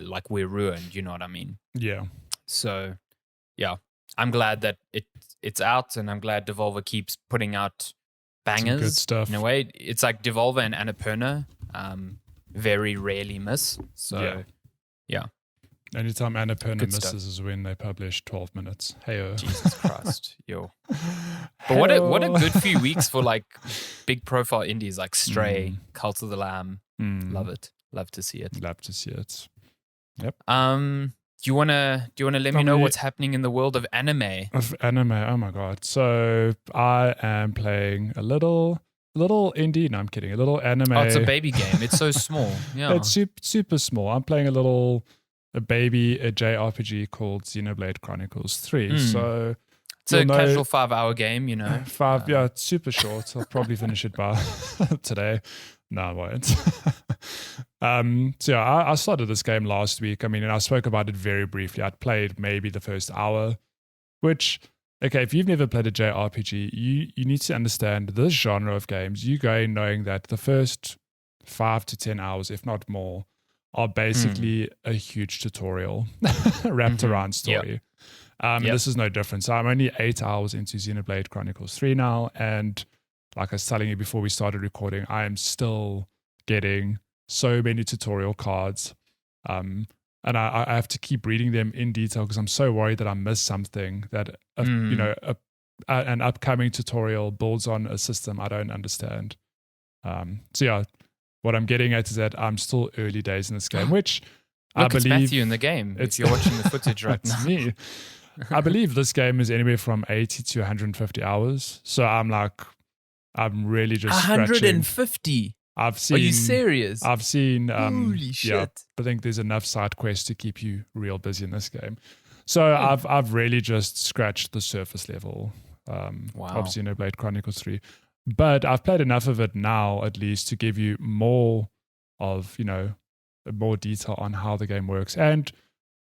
like we're ruined. You know what I mean? Yeah. So, yeah, I'm glad that it's out, and I'm glad Devolver keeps putting out bangers. Good stuff. In a way, it's like Devolver and Annapurna very rarely miss. So, yeah. Anytime Annapurna misses is when they publish 12 minutes. Hey-o. Jesus Christ. Yo. But what a good few weeks for like big profile indies like Stray, Cult of the Lamb. Love it. Love to see it. Love to see it. Yep. Do you wanna let me know what's happening in the world of anime? Oh my god! So I am playing a little indie. No, I'm kidding. A little anime. Oh, it's a baby game. It's so small. Yeah, it's super small. I'm playing a JRPG called Xenoblade Chronicles 3. So it's a casual 5-hour game. It's super short. I'll probably finish it by today. No, I won't. I started this game last week. I mean, and I spoke about it very briefly. I'd played maybe the first hour, which, okay, if you've never played a JRPG, you need to understand this genre of games. You go in knowing that the first 5 to 10 hours, if not more, are basically a huge tutorial wrapped around story. This is no different. So I'm only 8 hours into Xenoblade Chronicles 3 now, and like I was telling you before we started recording, I am still getting so many tutorial cards. And I have to keep reading them in detail because I'm so worried that I miss something, that an upcoming tutorial builds on a system I don't understand. What I'm getting at is that I'm still early days in this game, which I believe... it's Matthew in the game, if you're watching the footage right now. It's me. I believe this game is anywhere from 80 to 150 hours. So I'm really just 150. Are you serious? I've seen. Holy shit! I think there's enough side quests to keep you real busy in this game. So I've really just scratched the surface level of Xenoblade Chronicles 3. But I've played enough of it now, at least, to give you more detail on how the game works, and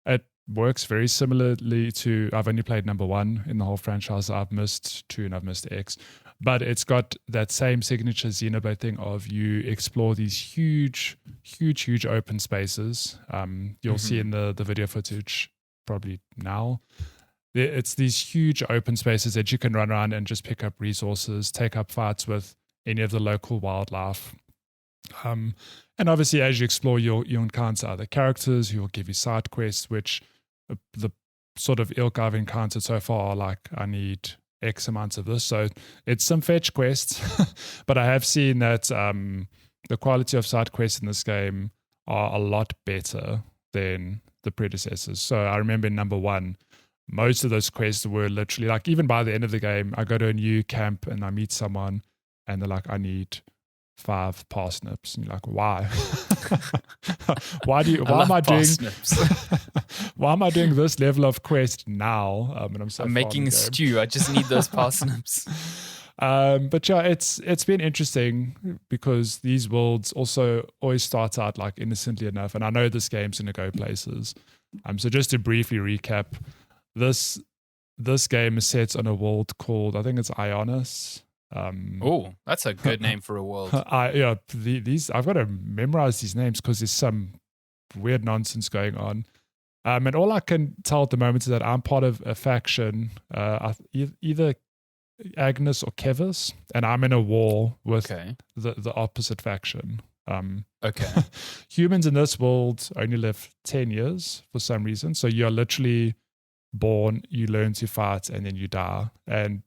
it works very similarly to. I've only played number 1 in the whole franchise. I've missed 2 and I've missed X. But it's got that same signature Xenoblade thing of you explore these huge open spaces. You'll see in the video footage probably now. It's these huge open spaces that you can run around and just pick up resources, take up fights with any of the local wildlife. And obviously, as you explore, you'll encounter other characters who will give you side quests, which the sort of ilk I've encountered so far are like, I need X amounts of this. So it's some fetch quests, but I have seen that the quality of side quests in this game are a lot better than the predecessors. So I remember in number 1, most of those quests were literally like, even by the end of the game, I go to a new camp and I meet someone and they're like, I need 5 parsnips. And you're like, why? why am I doing why am I doing this level of quest now? And I'm making a stew. I just need those parsnips. But yeah, it's been interesting because these worlds also always start out like innocently enough, and I know this game's gonna go places. So just to briefly recap, this game is set on a world called, I think it's Ionis. Oh, that's a good name for a world. These I've got to memorize these names because there's some weird nonsense going on. And all I can tell at the moment is that I'm part of a faction, either Agnes or Kevis, and I'm in a war with the opposite faction. Humans in this world only live 10 years for some reason. So you're literally born, you learn to fight, and then you die. And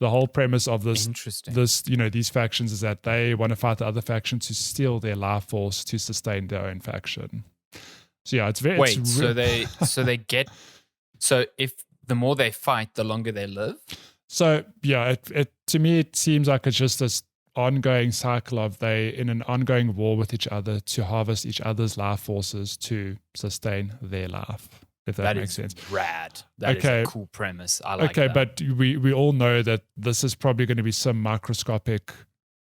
the whole premise of these factions is that they want to fight the other faction to steal their life force to sustain their own faction. So yeah, it's very. So if the more they fight, the longer they live. So yeah, it to me it seems like it's just this ongoing cycle of they in an ongoing war with each other to harvest each other's life forces to sustain their life. If that makes sense. Rad. That is a cool premise. I like that. But we all know that this is probably going to be some microscopic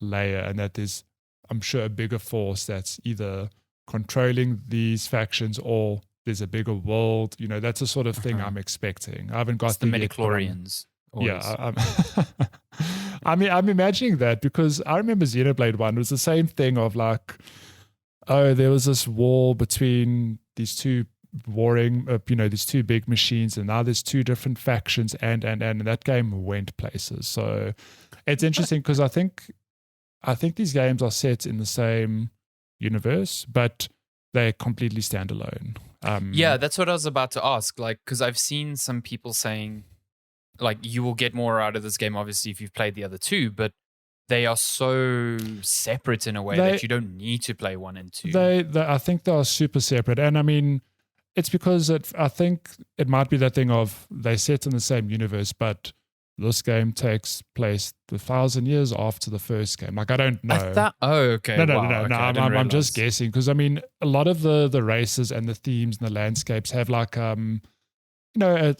layer, and that there's, I'm sure, a bigger force that's either controlling these factions or there's a bigger world. That's the sort of thing I'm expecting. I haven't got the midichlorians. Yeah, I'm imagining that because I remember Xenoblade 1 was the same thing of like, there was this war between these two warring, these two big machines, and now there's 2 different factions, and that game went places. So it's interesting because I think these games are set in the same universe, but they completely stand alone. Yeah, that's what I was about to ask. Like, because I've seen some people saying, like, you will get more out of this game, obviously, if you've played the other 2, but they are so separate in a way that you don't need to play 1 and 2. I think they are super separate, and I mean, it's because I think it might be that thing of they set in the same universe, but this game takes place 1,000 years after the first game. Like, I don't know. No. I'm just guessing because I mean, a lot of the races and the themes and the landscapes have like a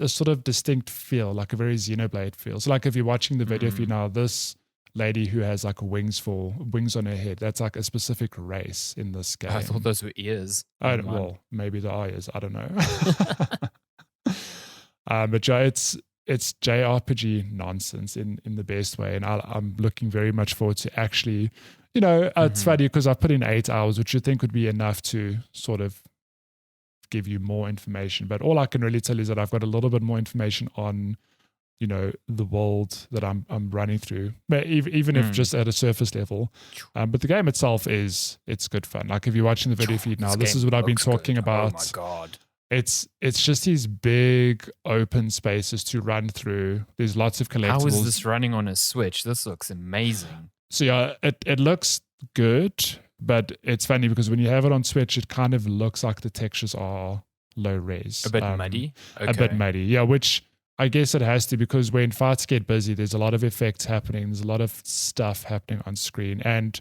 sort of distinct feel, like a very Xenoblade feel. So like if you're watching the video feed now, this lady who has like wings on her head, that's like a specific race in this game. I thought those were ears. Well, maybe they are ears. I don't know. But yeah, it's JRPG nonsense in the best way, and I'm looking very much forward to actually, it's funny because I've put in 8 hours, which you think would be enough to sort of give you more information. But all I can really tell is that I've got a little bit more information on the world that I'm running through, but even if just at a surface level. But the game itself it's good fun. Like if you're watching the video feed now, this is what I've been talking about. Oh my God. It's just these big open spaces to run through. There's lots of collectibles. How is this running on a Switch? This looks amazing. So yeah, it looks good, but it's funny because when you have it on Switch, it kind of looks like the textures are low res. A bit muddy? Okay. A bit muddy, yeah, which I guess it has to, because when fights get busy, there's a lot of effects happening. There's a lot of stuff happening on screen, and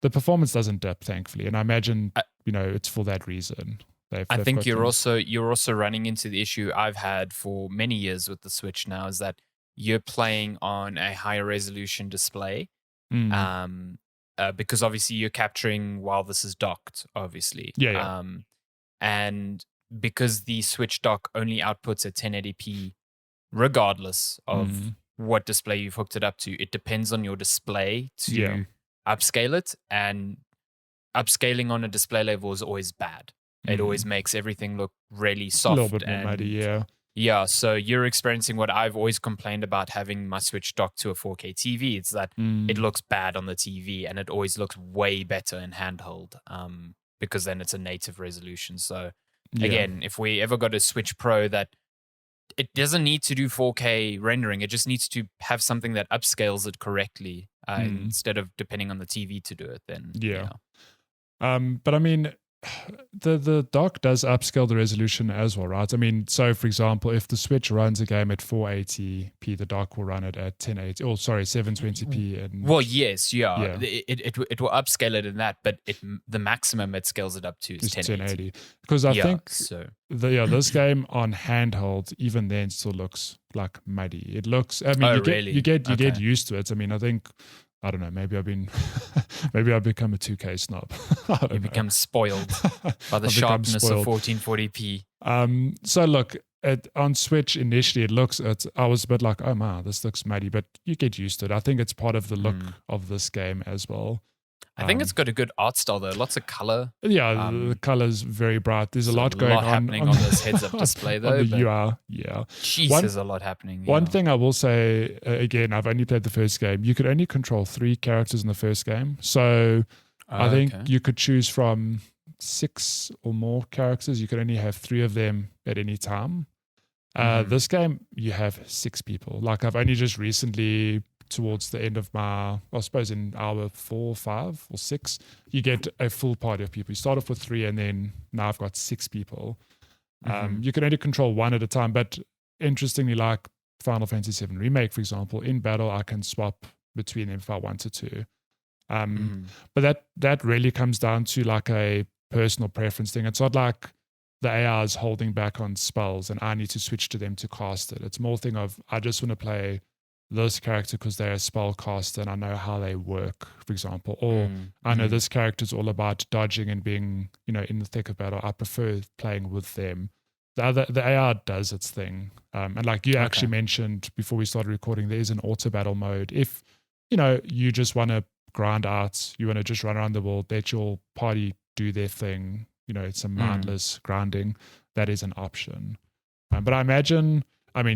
the performance doesn't dip, thankfully. And I imagine, it's for that reason. I think you're also running into the issue I've had for many years with the Switch now, is that you're playing on a higher resolution display, because obviously you're capturing while this is docked, obviously. Yeah. And because the Switch dock only outputs at 1080p, regardless of what display you've hooked it up to, it depends on your display to upscale it, and upscaling on a display level is always bad. It always makes everything look really soft. A little bit more muddy, yeah. Yeah, so you're experiencing what I've always complained about having my Switch docked to a 4K TV. It's that it looks bad on the TV, and it always looks way better in handheld, because then it's a native resolution. So again, if we ever got a Switch Pro that it doesn't need to do 4K rendering, it just needs to have something that upscales it correctly, instead of depending on the TV to do it, then but I mean, the dock does upscale the resolution as well, right? I mean, so for example, if the Switch runs a game at 480p, the dock will run it at 1080. Oh, sorry, 720p. And well, yes, yeah. It will upscale it in that, but the maximum it scales it up to is 1080. Because I think so. This game on handheld even then still looks like muddy. It looks. I mean, you get used to it. I mean, I don't know. Maybe I've become a 2K snob. You become spoiled by the sharpness of 1440p. So look, on Switch initially, I was a bit like, oh man, this looks muddy, but you get used to it. I think it's part of the look of this game as well. I think it's got a good art style though. Lots of color. Yeah, the color's very bright. There's a lot going on. Happening on this heads-up display though. On the UI, yeah. Jeez, there's a lot happening. One thing I will say, again, I've only played the first game. You could only control 3 characters in the first game. So I think you could choose from 6 or more characters. You could only have 3 of them at any time. This game, you have 6 people. Like I've only just recently, towards the end of I suppose in hour 4, 5, or 6, you get a full party of people. You start off with 3, and then now I've got 6 people. You can only control 1 at a time, but interestingly, like Final Fantasy VII Remake, for example, in battle I can swap between them if I wanted to. But that really comes down to like a personal preference thing. It's not like the AI is holding back on spells and I need to switch to them to cast it. It's more a thing of I just want to play this character because they're a spellcaster and I know how they work, for example. Or I know this character is all about dodging and being, in the thick of battle. I prefer playing with them. The AI does its thing. And like you actually mentioned before we started recording, there is an auto battle mode. If, you just want to grind out, you want to just run around the world, let your party do their thing, it's a mindless grinding, that is an option. But I imagine,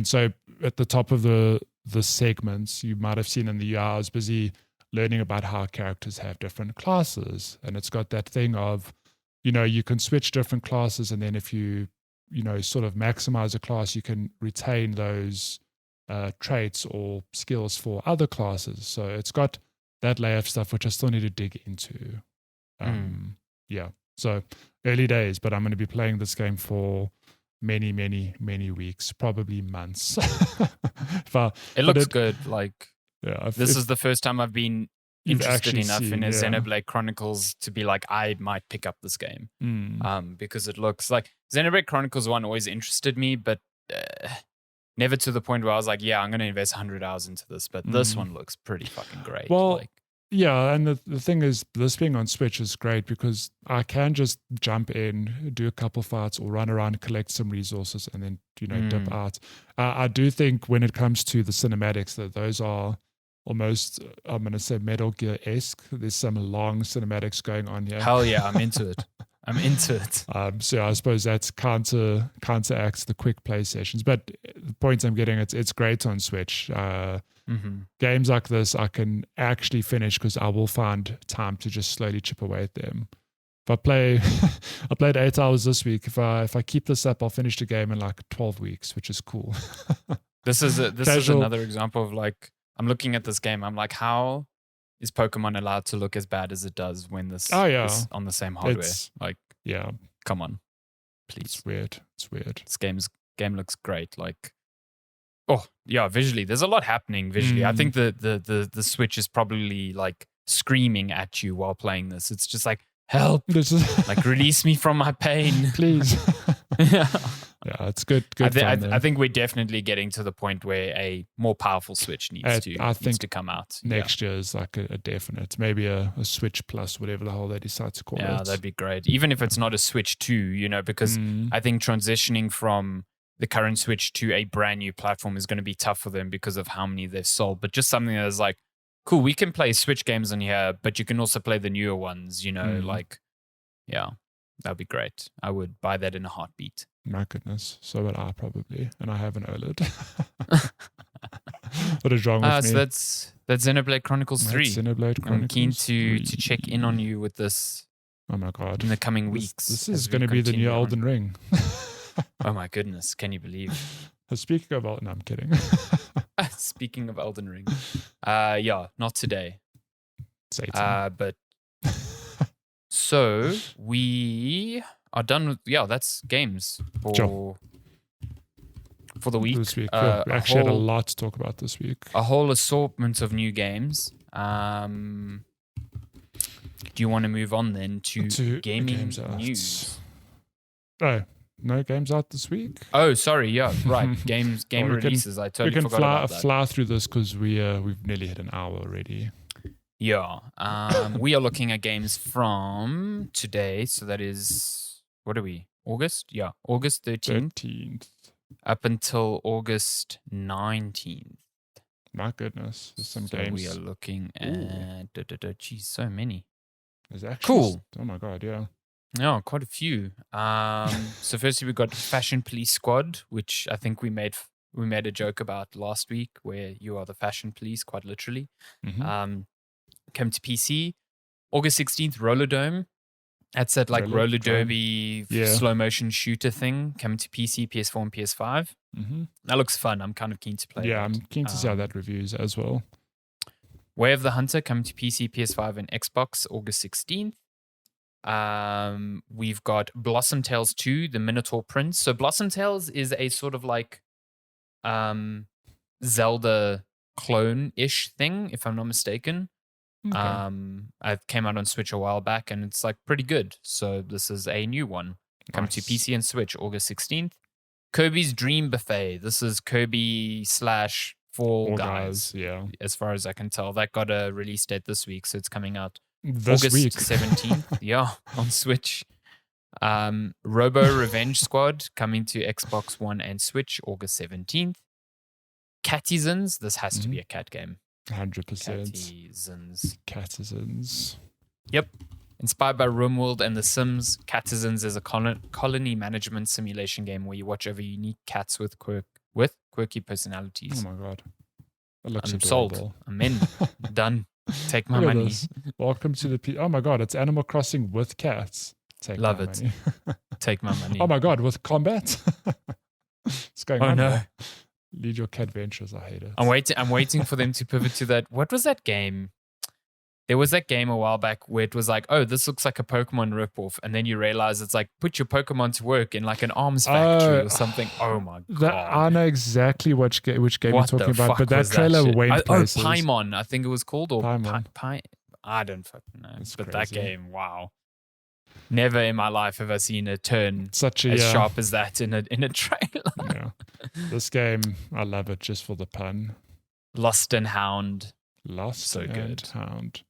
so at the top of the segments you might have seen in the UI, I was busy learning about how characters have different classes, and it's got that thing of you can switch different classes, and then if you sort of maximize a class, you can retain those traits or skills for other classes. So it's got that layer of stuff which I still need to dig into. So early days, but I'm going to be playing this game for many, many, many weeks, probably months. It looks good. Like, this is the first time I've been interested enough in a Xenoblade Chronicles to be like, I might pick up this game. Because it looks like Xenoblade Chronicles 1 always interested me, but never to the point where I was like, I'm going to invest 100 hours into this. But this one looks pretty fucking great. Well, and the thing is, this being on Switch is great because I can just jump in, do a couple fights, or run around, collect some resources, and then dip out. I do think when it comes to the cinematics, that those are almost, I'm going to say, Metal Gear-esque. There's some long cinematics going on here. Hell yeah, I'm into it. So I suppose that's counteracts the quick play sessions. But the point I'm getting, it's great on Switch. Games like this I can actually finish because I will find time to just slowly chip away at them. If I played 8 hours this week. If I keep this up, I'll finish the game in like 12 weeks, which is cool. This is another example of like, I'm looking at this game, I'm like, how is Pokemon allowed to look as bad as it does when this is on the same hardware? Come on, please. It's weird. This game looks great. Like, visually, there's a lot happening visually. I think the Switch is probably like screaming at you while playing this. It's just like, help, like release me from my pain, please. It's good. I think we're definitely getting to the point where a more powerful Switch needs to come out. Next year is like a definite, maybe a Switch Plus, whatever the hell they decide to call it. Yeah, that'd be great. Even if it's not a Switch 2, because I think transitioning from the current Switch to a brand new platform is going to be tough for them because of how many they've sold. But just something that's like, cool, we can play Switch games on here, but you can also play the newer ones, that'd be great. I would buy that in a heartbeat. My goodness, so would I probably, and I have an OLED. What is wrong with me? So that's Xenoblade Chronicles 3. Xenoblade Chronicles. I'm keen to check in on you with this. Oh my god! In the coming weeks, this is going to be the new Elden Ring. Oh my goodness! Can you believe? Speaking of Elden, no, I'm kidding. Speaking of Elden Ring, not today. Satan. But So we are done with that's games for the week. This week, we actually had a lot to talk about this week. A whole assortment of new games. Do you want to move on then to gaming news? Oh, no games out this week? Oh, sorry. Yeah, right. Game releases. I totally forgot about that. We can fly through this because we've nearly hit an hour already. Yeah. We are looking at games from today. So that is, what are we? August? Yeah. August 13th. Up until August 19th. My goodness. There's some games. We are looking at, geez, so many. There's actually, cool. Oh my God, yeah. Yeah, quite a few. So firstly, we got Fashion Police Squad, which I think we made a joke about last week, where you are the fashion police, quite literally. Mm-hmm. Came to PC. August 16th, Roller Dome. That's that like roller derby slow motion shooter thing. Coming to PC, PS4, and PS5. Mm-hmm. That looks fun. I'm kind of keen to play. Yeah, that. I'm keen to see how that reviews as well. Way of the Hunter coming to PC, PS5, and Xbox August 16th. We've got Blossom Tales 2, The Minotaur Prince. So Blossom Tales is a sort of like Zelda clone-ish thing, if I'm not mistaken. Okay. It came out on Switch a while back, and it's like pretty good. So this is a new one. Come to PC and Switch August 16th. Kirby's Dream Buffet. This is Kirby / Fall Guys. Yeah. As far as I can tell. That got a release date this week, so it's coming out August week. 17th. Yeah, on Switch. Robo Revenge Squad coming to Xbox One and Switch August 17th. Catizens. This has to be a cat game. 100%. Catizens. Yep. Inspired by RimWorld and The Sims, Catizens is a colony management simulation game where you watch over unique cats with quirky personalities. Oh my God. That looks I'm adorable. sold. I'm in. Done. Take my money. Welcome to the... Oh my God, it's Animal Crossing with cats. Love it. Take my money. Oh my God, with combat? What's going on? Oh no. There? Lead your cat ventures. I hate it. I'm waiting for them to pivot to that. What was that game? There was that game a while back where it was like, oh, this looks like a Pokemon ripoff. And then you realize it's like, put your Pokemon to work in like an arms factory or something. Oh my God. I know exactly which game you're talking about, but that trailer went places. Paimon, I think it was called. Or Paimon. I don't fucking know. That's but crazy. That game, wow. Never in my life have I seen a turn as sharp as that in a trailer. Yeah. This game, I love it just for the pun. Lost and Hound. Hound.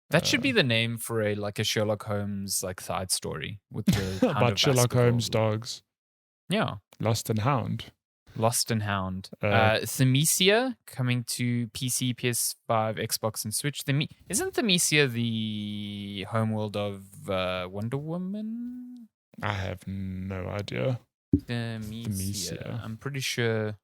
That should be the name for a Sherlock Holmes like side story with the about Sherlock Holmes dogs. Yeah. Lost and Hound. Thymesia coming to PC, PS5, Xbox, and Switch. Isn't Thymesia the homeworld of Wonder Woman? I have no idea. Thymesia. I'm pretty sure.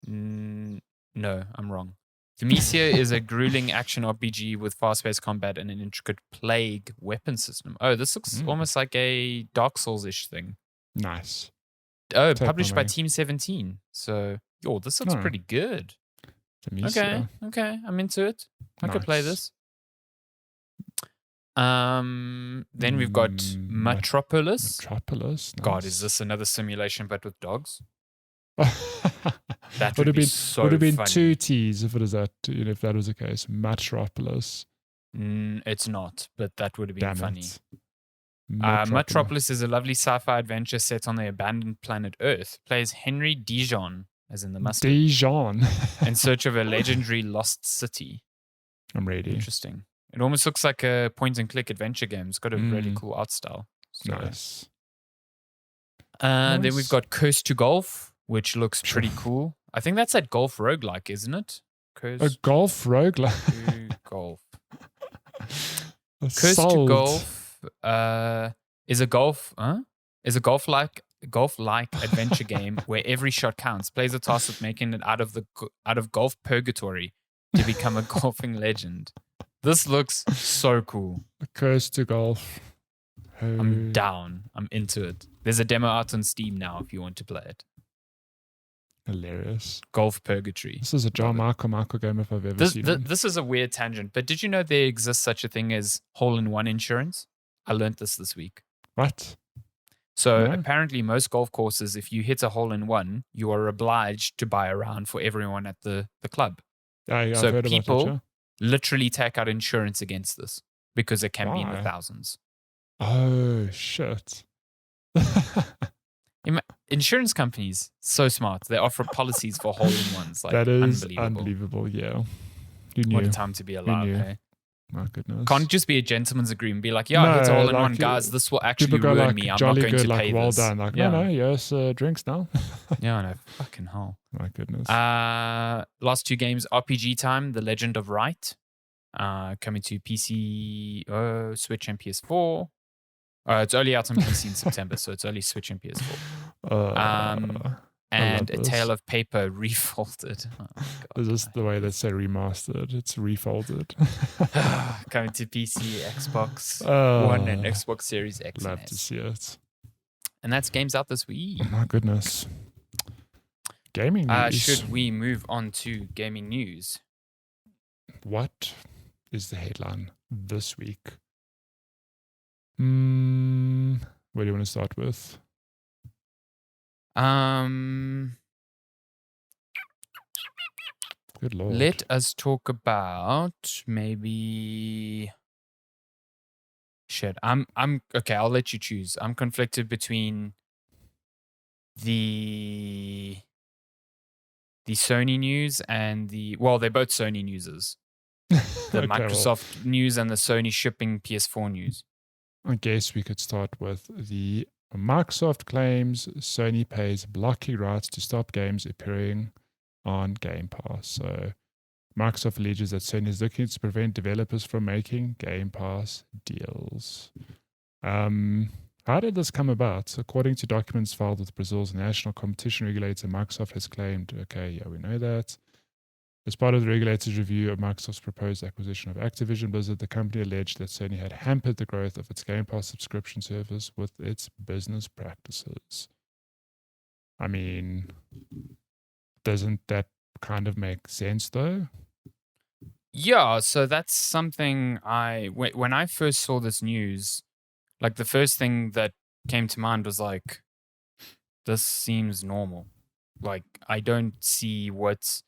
No, I'm wrong. Thymesia is a grueling action RPG with fast-paced combat and an intricate plague weapon system. Oh, this looks almost like a Dark Souls-ish thing. Nice. Oh, published by Team 17. So, this looks pretty good. Thymesia. Okay, I'm into it. I could play this. Then we've got Metropolis. Nice. God, is this another simulation but with dogs? That would have been funny. 2 T's if that was the case. Metropolis. It's not, but that would have been funny. Metropolis is a lovely sci-fi adventure set on the abandoned planet Earth. Plays Henry Dijon, as in the mustard. Dijon. In search of a legendary lost city. I'm ready. Interesting. It almost looks like a point-and-click adventure game. It's got a really cool art style. So. Nice. Then we've got Curse to Golf, which looks pretty cool. I think that's that golf roguelike, isn't it? Golf roguelike? Golf. Curse to Golf is a golf-like adventure game where every shot counts. Plays a task with making it out of golf purgatory to become a golfing legend. This looks so cool. Curse to Golf. I'm down. I'm into it. There's a demo out on Steam now if you want to play it. Hilarious. Golf Purgatory. This is a John Michael game if I've ever seen one. This is a weird tangent, but did you know there exists such a thing as hole-in-one insurance? I learned this week. What? So apparently most golf courses, if you hit a hole-in-one, you are obliged to buy a round for everyone at the club. Yeah, so I've heard people about that, literally take out insurance against this because it can be in the thousands. Oh, shit. Insurance companies, so smart. They offer policies for hole-in-ones. Like, that is unbelievable, yeah. You knew. What a time to be alive, hey? My goodness. Can't just be a gentleman's agreement. Be like, yeah, hit a hole-in-one, guys. This will actually ruin me. I'm not going to pay well this. Done. Like, no, yes, drinks now. Yeah, I know. Fucking hell. My goodness. Last 2 games, RPG time, The Legend of Wright. Coming to PC, Switch and PS4. It's only out on PC in September, so it's only Switch and PS4. And A Tale of Paper Refolded. Oh, is this the way they say remastered? It's refolded. Coming to PC, Xbox One, and Xbox Series X. Love to see it. And that's games out this week. Oh my goodness. Gaming news. Should we move on to gaming news? What is the headline this week? Where do you want to start with? Good Lord. Let us talk about maybe. Shit, I'm okay. I'll let you choose. I'm conflicted between the Sony news and they're both Sony newses. The Microsoft news and the Sony shipping PS4 news. I guess we could start with the Microsoft claims Sony pays blocking rights to stop games appearing on Game Pass. So Microsoft alleges that Sony is looking to prevent developers from making Game Pass deals. How did this come about? According to documents filed with Brazil's national competition regulator, Microsoft has claimed, we know that. As part of the regulator's review of Microsoft's proposed acquisition of Activision Blizzard, the company alleged that Sony had hampered the growth of its Game Pass subscription service with its business practices. I mean, doesn't that kind of make sense though? Yeah, so that's something when I first saw this news, like the first thing that came to mind was like, this seems normal. Like, I don't see what's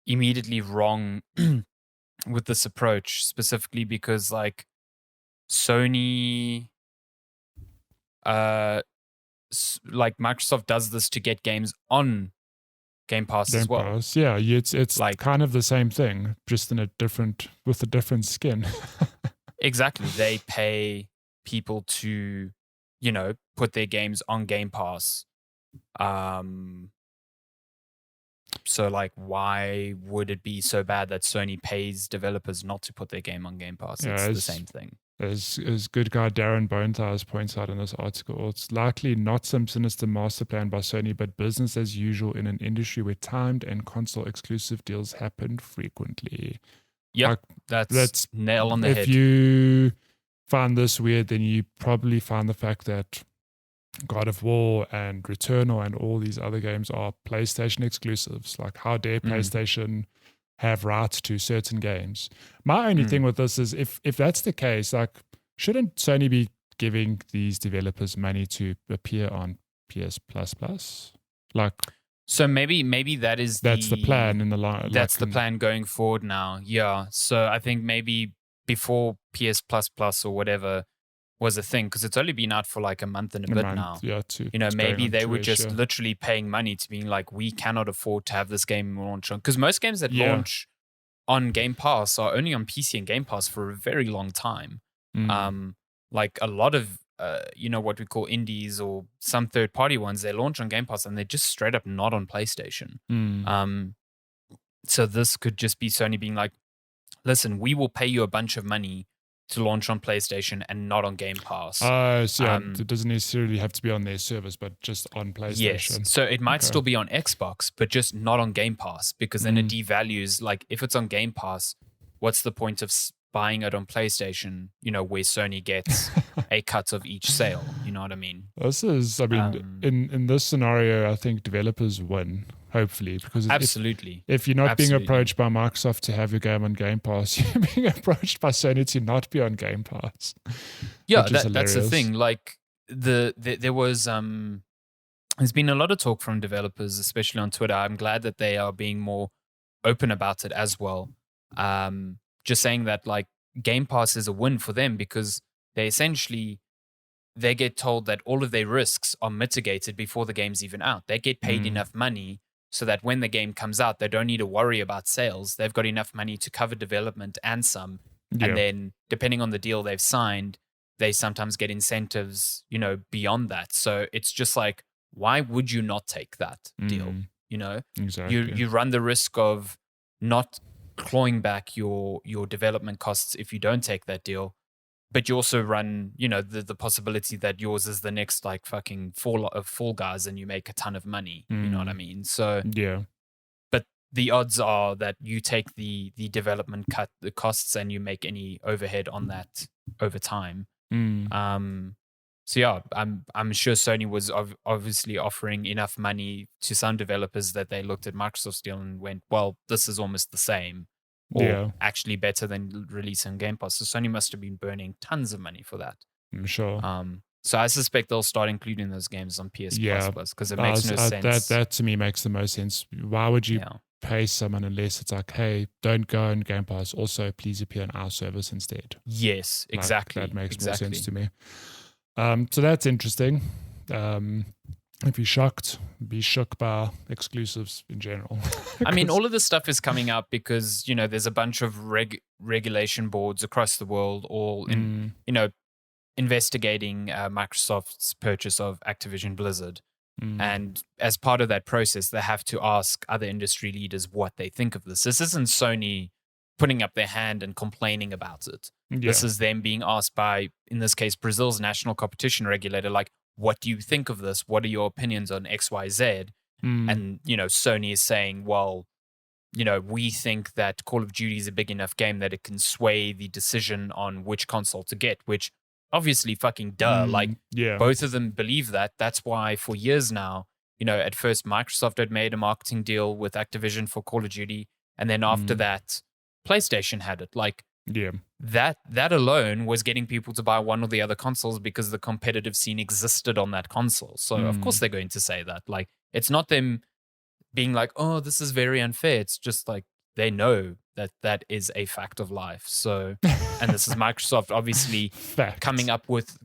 immediately wrong with this approach, specifically because like Sony, like Microsoft does this to get games on Game Pass as well. Pass, yeah, it's like kind of the same thing, just with a different skin. Exactly, they pay people to, put their games on Game Pass. So, like, why would it be so bad that Sony pays developers not to put their game on Game Pass? It's the same thing. As good guy Darren Bonethies points out in this article, it's likely not some sinister master plan by Sony, but business as usual in an industry where timed and console-exclusive deals happen frequently. Yep, that's nail on the head. If you find this weird, then you probably find the fact that God of War and Returnal and all these other games are PlayStation exclusives. Like, how dare PlayStation have rights to certain games? My only thing with this is if that's the case, like, shouldn't Sony be giving these developers money to appear on PS Plus? Like, so maybe that's the plan in the line. That's the plan going forward now. Yeah. So I think maybe before PS Plus or whatever was a thing, because it's only been out for like a month and a bit now. Yeah, maybe they were just literally paying money to being like, we cannot afford to have this game launch on, because most games that launch on Game Pass are only on PC and Game Pass for a very long time. Like a lot of what we call indies or some third-party ones, they launch on Game Pass and they're just straight up not on PlayStation. So this could just be Sony being like, listen, we will pay you a bunch of money to launch on PlayStation and not on Game Pass. It doesn't necessarily have to be on their service, but just on PlayStation. Yes, so it might still be on Xbox, but just not on Game Pass, because then it devalues, like, if it's on Game Pass, what's the point of buying it on PlayStation, where Sony gets a cut of each sale, you know what I mean? In this scenario, I think developers win. hopefully, because Absolutely. if you're not being Absolutely. approached by Microsoft to have your game on Game Pass, you're being approached by Sony to not be on Game Pass. Yeah, which is that's the hilarious. thing. Like there was there's been a lot of talk from developers, especially on Twitter. I'm glad that they are being more open about it as well. Just saying that like Game Pass is a win for them because they get told that all of their risks are mitigated before the game's even out. They get paid enough money so that when the game comes out, they don't need to worry about sales. They've got enough money to cover development and some. Yeah. And then depending on the deal they've signed, they sometimes get incentives, beyond that. So it's just like, why would you not take that deal? Exactly. You run the risk of not clawing back your development costs if you don't take that deal. But you also run, the possibility that yours is the next like fucking Fall Guys and you make a ton of money. You know what I mean? So yeah. But the odds are that you take the development cut, the costs, and you make any overhead on that over time. So yeah, I'm sure Sony was obviously offering enough money to some developers that they looked at Microsoft's deal and went, well, this is almost the same. Or actually better than releasing Game Pass. So Sony must have been burning tons of money for that. I'm sure. So I suspect they'll start including those games on PS Plus because it makes no sense. That to me makes the most sense. Why would you pay someone unless it's like, hey, don't go on Game Pass. Also, please appear on our service instead. Yes, exactly. That makes more sense to me. So that's interesting. If you're shocked, be shook by exclusives in general. I mean, all of this stuff is coming up because, there's a bunch of regulation boards across the world all investigating Microsoft's purchase of Activision Blizzard. And as part of that process, they have to ask other industry leaders what they think of this. This isn't Sony putting up their hand and complaining about it. Yeah. This is them being asked by, in this case, Brazil's national competition regulator, like, what do you think of this? What are your opinions on XYZ? And, Sony is saying, well, we think that Call of Duty is a big enough game that it can sway the decision on which console to get, which obviously fucking duh. Both of them believe that. That's why for years now, at first Microsoft had made a marketing deal with Activision for Call of Duty. And then after that, PlayStation had it. That alone was getting people to buy one or the other consoles because the competitive scene existed on that console. So of course they're going to say that. Like, it's not them being like, oh, this is very unfair. It's just like they know that is a fact of life. So, and this is Microsoft obviously coming up with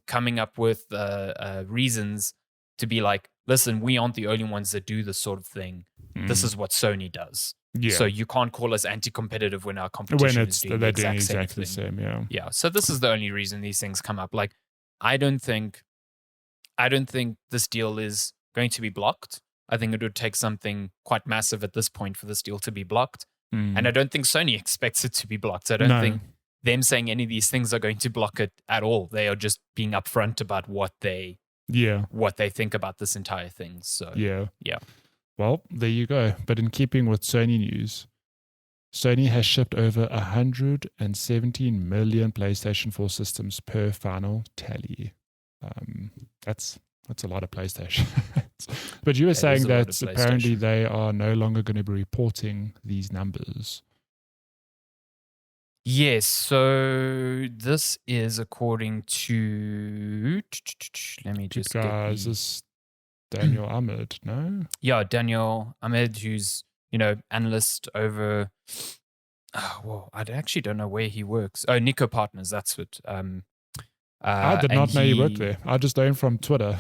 reasons to be like, listen, we aren't the only ones that do this sort of thing. This is what Sony does. Yeah. So you can't call us anti-competitive when our competition is doing the exact same thing. The same, yeah. Yeah. So this is the only reason these things come up. Like, I don't think this deal is going to be blocked. I think it would take something quite massive at this point for this deal to be blocked. And I don't think Sony expects it to be blocked. I don't think them saying any of these things are going to block it at all. They are just being upfront about what they think about this entire thing. So yeah. Well, there you go. But in keeping with Sony news, Sony has shipped over 117 million PlayStation 4 systems per final tally. That's a lot of PlayStation. But you were saying that apparently they are no longer going to be reporting these numbers. Yes, so this is according to... Let me just Is this Daniel Ahmed, no? Yeah, Daniel Ahmed, who's, analyst over... well, I actually don't know where he works. Oh, Nico Partners, that's what... I did not know he worked there. I just know him from Twitter.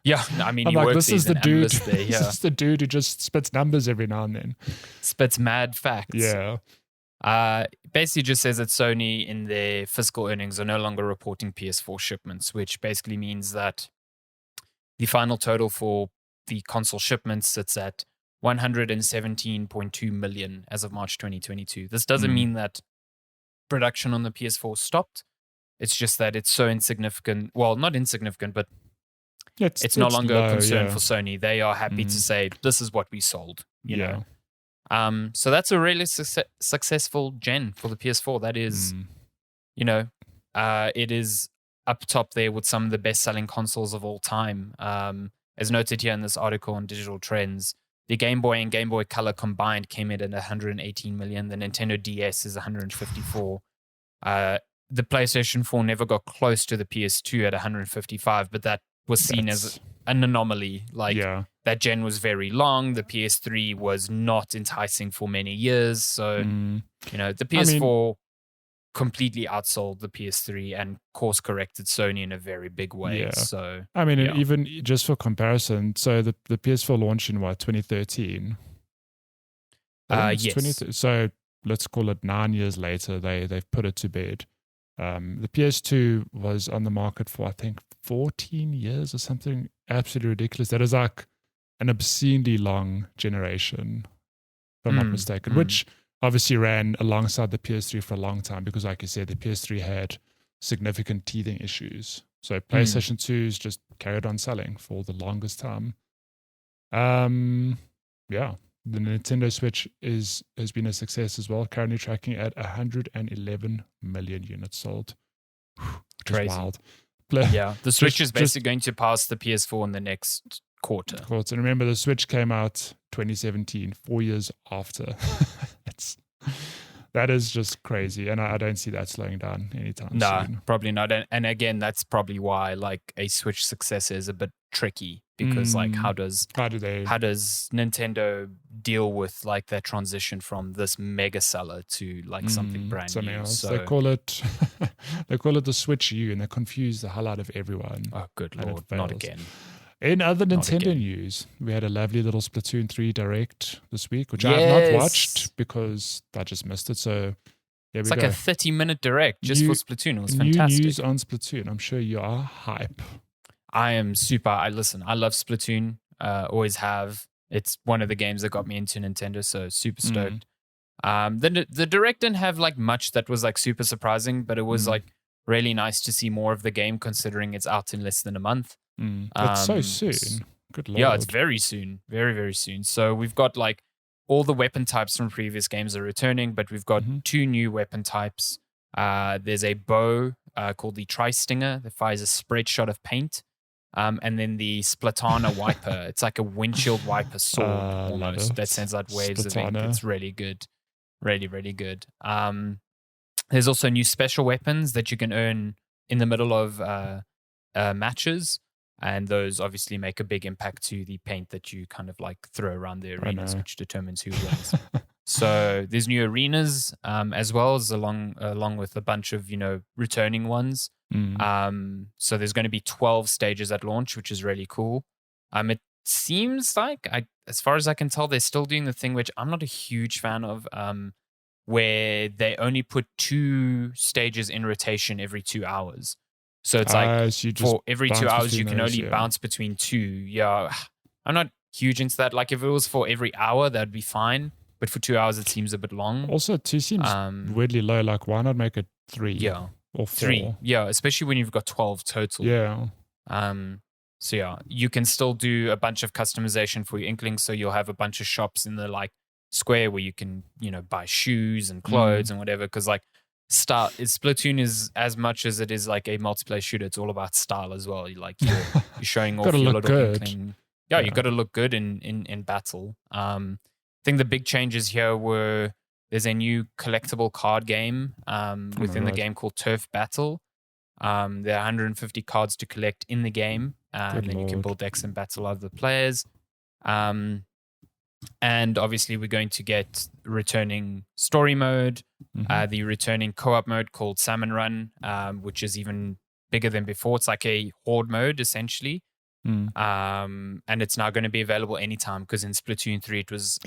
Yeah, I mean, I'm he like, works this is the dude. There, yeah. This is the dude who just spits numbers every now and then. Spits mad facts. Yeah. Basically just says that Sony in their fiscal earnings are no longer reporting PS4 shipments, which basically means that the final total for the console shipments sits at 117.2 million as of March 2022. This doesn't mean that production on the PS4 stopped. It's just that it's so insignificant. Well, not insignificant, but it's no longer a concern for Sony. They are happy to say, this is what we sold, you know. So that's a really successful gen for the PS4. That is, it is up top there with some of the best-selling consoles of all time. As noted here in this article on Digital Trends, the Game Boy and Game Boy Color combined came in at 118 million. The Nintendo DS is 154. The PlayStation 4 never got close to the PS2 at 155, but that was seen as an anomaly. Like that gen was very long. The PS3 was not enticing for many years. So, the PS4 completely outsold the PS3 and course corrected Sony in a very big way. Yeah. So, even just for comparison, so the PS4 launched in 2013? Yes. So let's call it 9 years later, they've put it to bed. The PS2 was on the market for, I think, 14 years or something absolutely ridiculous. That is like an obscenely long generation, if I'm not mistaken, which obviously ran alongside the PS3 for a long time because, like you said, the PS3 had significant teething issues. So PlayStation 2's just carried on selling for the longest time. The Nintendo Switch has been a success as well, currently tracking at 111 million units sold. Crazy. Wild. The Switch is basically going to pass the PS4 in the next quarter. And remember, the Switch came out 2017, 4 years after. That is just crazy, and I don't see that slowing down anytime soon. No, probably not. And again, that's probably why like a Switch successor is a bit tricky because like how does Nintendo deal with like that transition from this mega seller to like something brand new? Else. So they call it the Switch U, and they confuse the hell out of everyone. Oh, good Lord, not again. In other Nintendo news, we had a lovely little Splatoon 3 Direct this week, which I have not watched because I just missed it. So it's like a 30-minute Direct just for Splatoon. It was fantastic. New news on Splatoon. I'm sure you are hype. I am super. I love Splatoon. Always have. It's one of the games that got me into Nintendo, so super stoked. The Direct didn't have like much that was like super surprising, but it was like really nice to see more of the game considering it's out in less than a month. That's so soon. Good Lord. Yeah, it's very soon. Very, very soon. So we've got like all the weapon types from previous games are returning, but we've got 2 new weapon types. There's a bow called the Tri-Stinger that fires a spread shot of paint. And then the Splatana Wiper. It's like a windshield wiper sword almost that sends out waves of ink. It's really good. Really, really good. There's also new special weapons that you can earn in the middle of matches. And those obviously make a big impact to the paint that you kind of like throw around the arenas, which determines who wins. So there's new arenas as well as along with a bunch of, returning ones. So there's going to be 12 stages at launch, which is really cool. It seems like, as far as I can tell, they're still doing the thing which I'm not a huge fan of, where they only put 2 stages in rotation every 2 hours. So it's like for every 2 hours, you can only bounce between 2. Yeah, I'm not huge into that. Like if it was for every hour, that'd be fine. But for 2 hours, it seems a bit long. Also, 2 seems weirdly low. Like why not make it 3? Yeah. Or 4. 3. Yeah, especially when you've got 12 total. Yeah. So yeah, you can still do a bunch of customization for your Inklings. So you'll have a bunch of shops in the like square where you can, buy shoes and clothes and whatever. Because like Splatoon is as much as it is like a multiplayer shooter. It's all about style as well. You're showing off your little Inkling. Yeah, you got to look good in battle. I think the big changes here were there's a new collectible card game within the game called Turf Battle. There are 150 cards to collect in the game, and then you can build decks and battle other players. And obviously, we're going to get returning story mode, the returning co-op mode called Salmon Run, which is even bigger than before. It's like a horde mode, essentially. And it's now going to be available anytime because in Splatoon 3 it was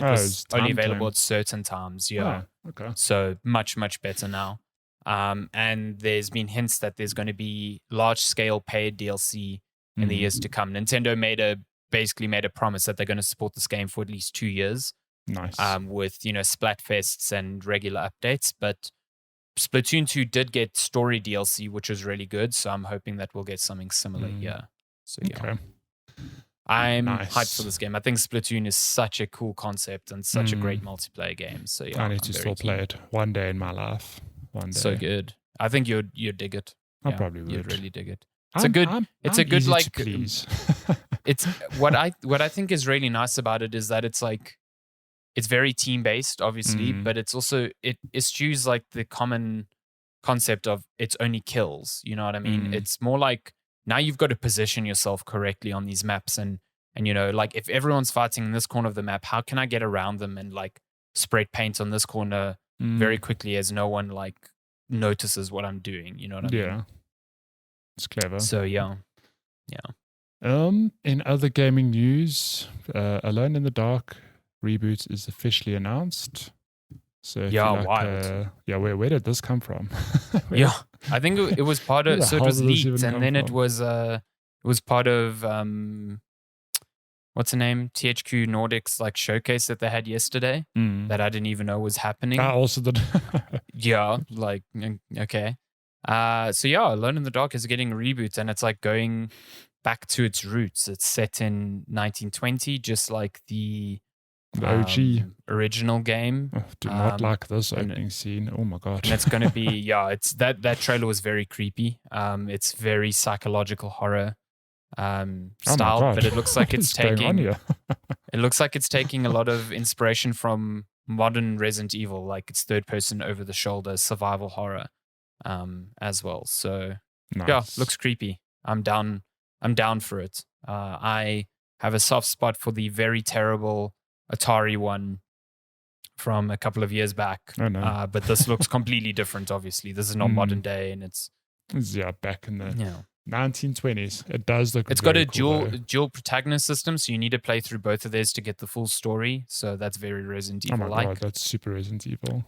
only available at certain times. Yeah. Okay. So much, much better now. And there's been hints that there's going to be large-scale paid DLC in the years to come. Nintendo basically made a promise that they're going to support this game for at least 2 years. Nice. With, Splatfests and regular updates. But Splatoon 2 did get story DLC, which was really good. So I'm hoping that we'll get something similar here. So yeah. Okay. I'm hyped for this game. I think Splatoon is such a cool concept and such a great multiplayer game. So yeah, I need to still play it one day in my life. One day. So good. I think you'd dig it. I probably would. You'd really dig it. It's a good. It's a good easy like. to please. It's what I think is really nice about it is that it's like it's very team based, obviously, but it's also it eschews like the common concept of it's only kills. You know what I mean? It's more like now you've got to position yourself correctly on these maps and like if everyone's fighting in this corner of the map, how can I get around them and like spread paint on this corner very quickly as no one like notices what I'm doing? You know what I mean? Yeah, it's clever. So yeah. In other gaming news, Alone in the Dark reboot is officially announced. So if wild. Where did this come from? I think it was part of. So it was leaked, and then it was part of what's the name? THQ Nordic's like showcase that they had yesterday that I didn't even know was happening. I also did. Like okay. Alone in the Dark is getting a reboot, and it's like going back to its roots. It's set in 1920, just like the OG original game. Oh, do not like this opening scene. Oh my god! And it's going to be it's that trailer was very creepy. It's very psychological horror style, but it looks like it's taking it looks like it's taking a lot of inspiration from modern Resident Evil, like it's third person over the shoulder survival horror as well. So nice. Looks creepy. I'm down for it. I have a soft spot for the very terrible Atari one from a couple of years back. Oh, no. But this looks completely different, obviously. This is not modern day, and it's back in the 1920s. It does look. It's got a dual protagonist system, so you need to play through both of theirs to get the full story. So that's very Resident Evil like. Oh my god, that's super Resident Evil.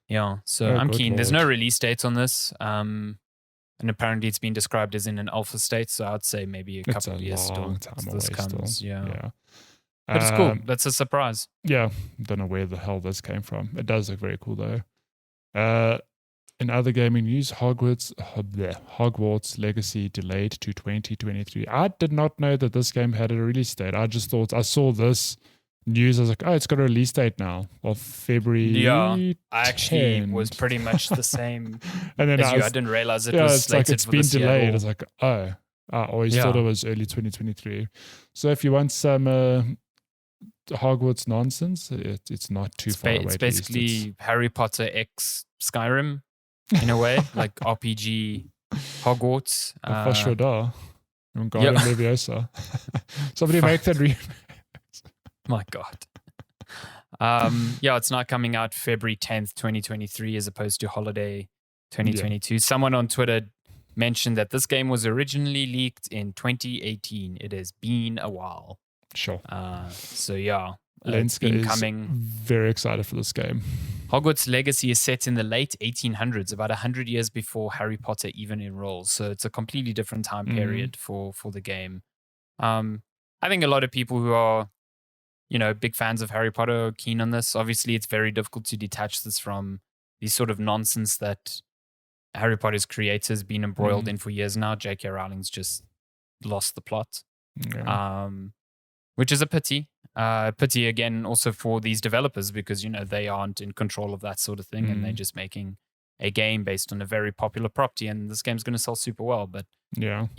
Yeah, so I'm keen. Lord. There's no release date on this. And apparently it's been described as in an alpha state, so I'd say maybe a couple of years still. This comes, yeah. But it's cool. That's a surprise. Yeah, don't know where the hell this came from. It does look very cool though. In other gaming news, Hogwarts Legacy delayed to 2023. I did not know that this game had a release date. I just thought I saw this news. I was like, oh, it's got a release date now of February. Yeah, I actually was pretty much the same and then I didn't realize it was slated it's for been this delayed. year. I was like, oh, I always thought it was early 2023. So if you want some Hogwarts nonsense, it's not too far away. It's basically Harry Potter X Skyrim in a way, like RPG Hogwarts. For sure, Wingardium Leviosa. Somebody make that My God. It's not coming out February 10th, 2023, as opposed to holiday 2022. Yeah. Someone on Twitter mentioned that this game was originally leaked in 2018. It has been a while. Sure. It's been coming. Very excited for this game. Hogwarts Legacy is set in the late 1800s, about 100 years before Harry Potter even enrolls. So it's a completely different time period for the game. I think a lot of people who are, big fans of Harry Potter are keen on this. Obviously, it's very difficult to detach this from the sort of nonsense that Harry Potter's creators been embroiled in for years now. J.K. Rowling's just lost the plot, which is a pity. Pity again also for these developers because they aren't in control of that sort of thing and they're just making a game based on a very popular property, and this game's going to sell super well. But it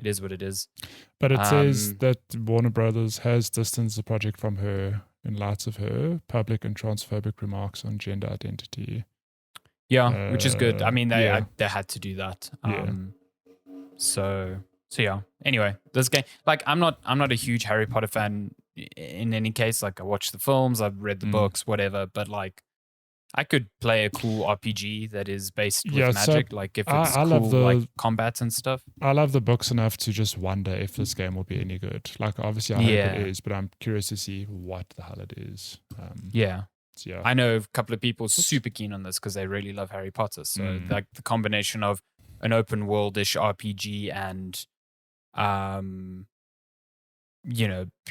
is what it is. But it says that Warner Brothers has distanced the project from her in light of her public and transphobic remarks on gender identity. Yeah, which is good. I mean, they had to do that. So anyway, this game, like, I'm not a huge Harry Potter fan in any case. Like, I watched the films, I've read the books, whatever. But like, I could play a cool RPG that is based with magic. So like, if it's like combat and stuff. I love the books enough to just wonder if this game will be any good. Like, obviously, I hope it is, but I'm curious to see what the hell it is. I know a couple of people super keen on this because they really love Harry Potter. So like the combination of an open world-ish RPG and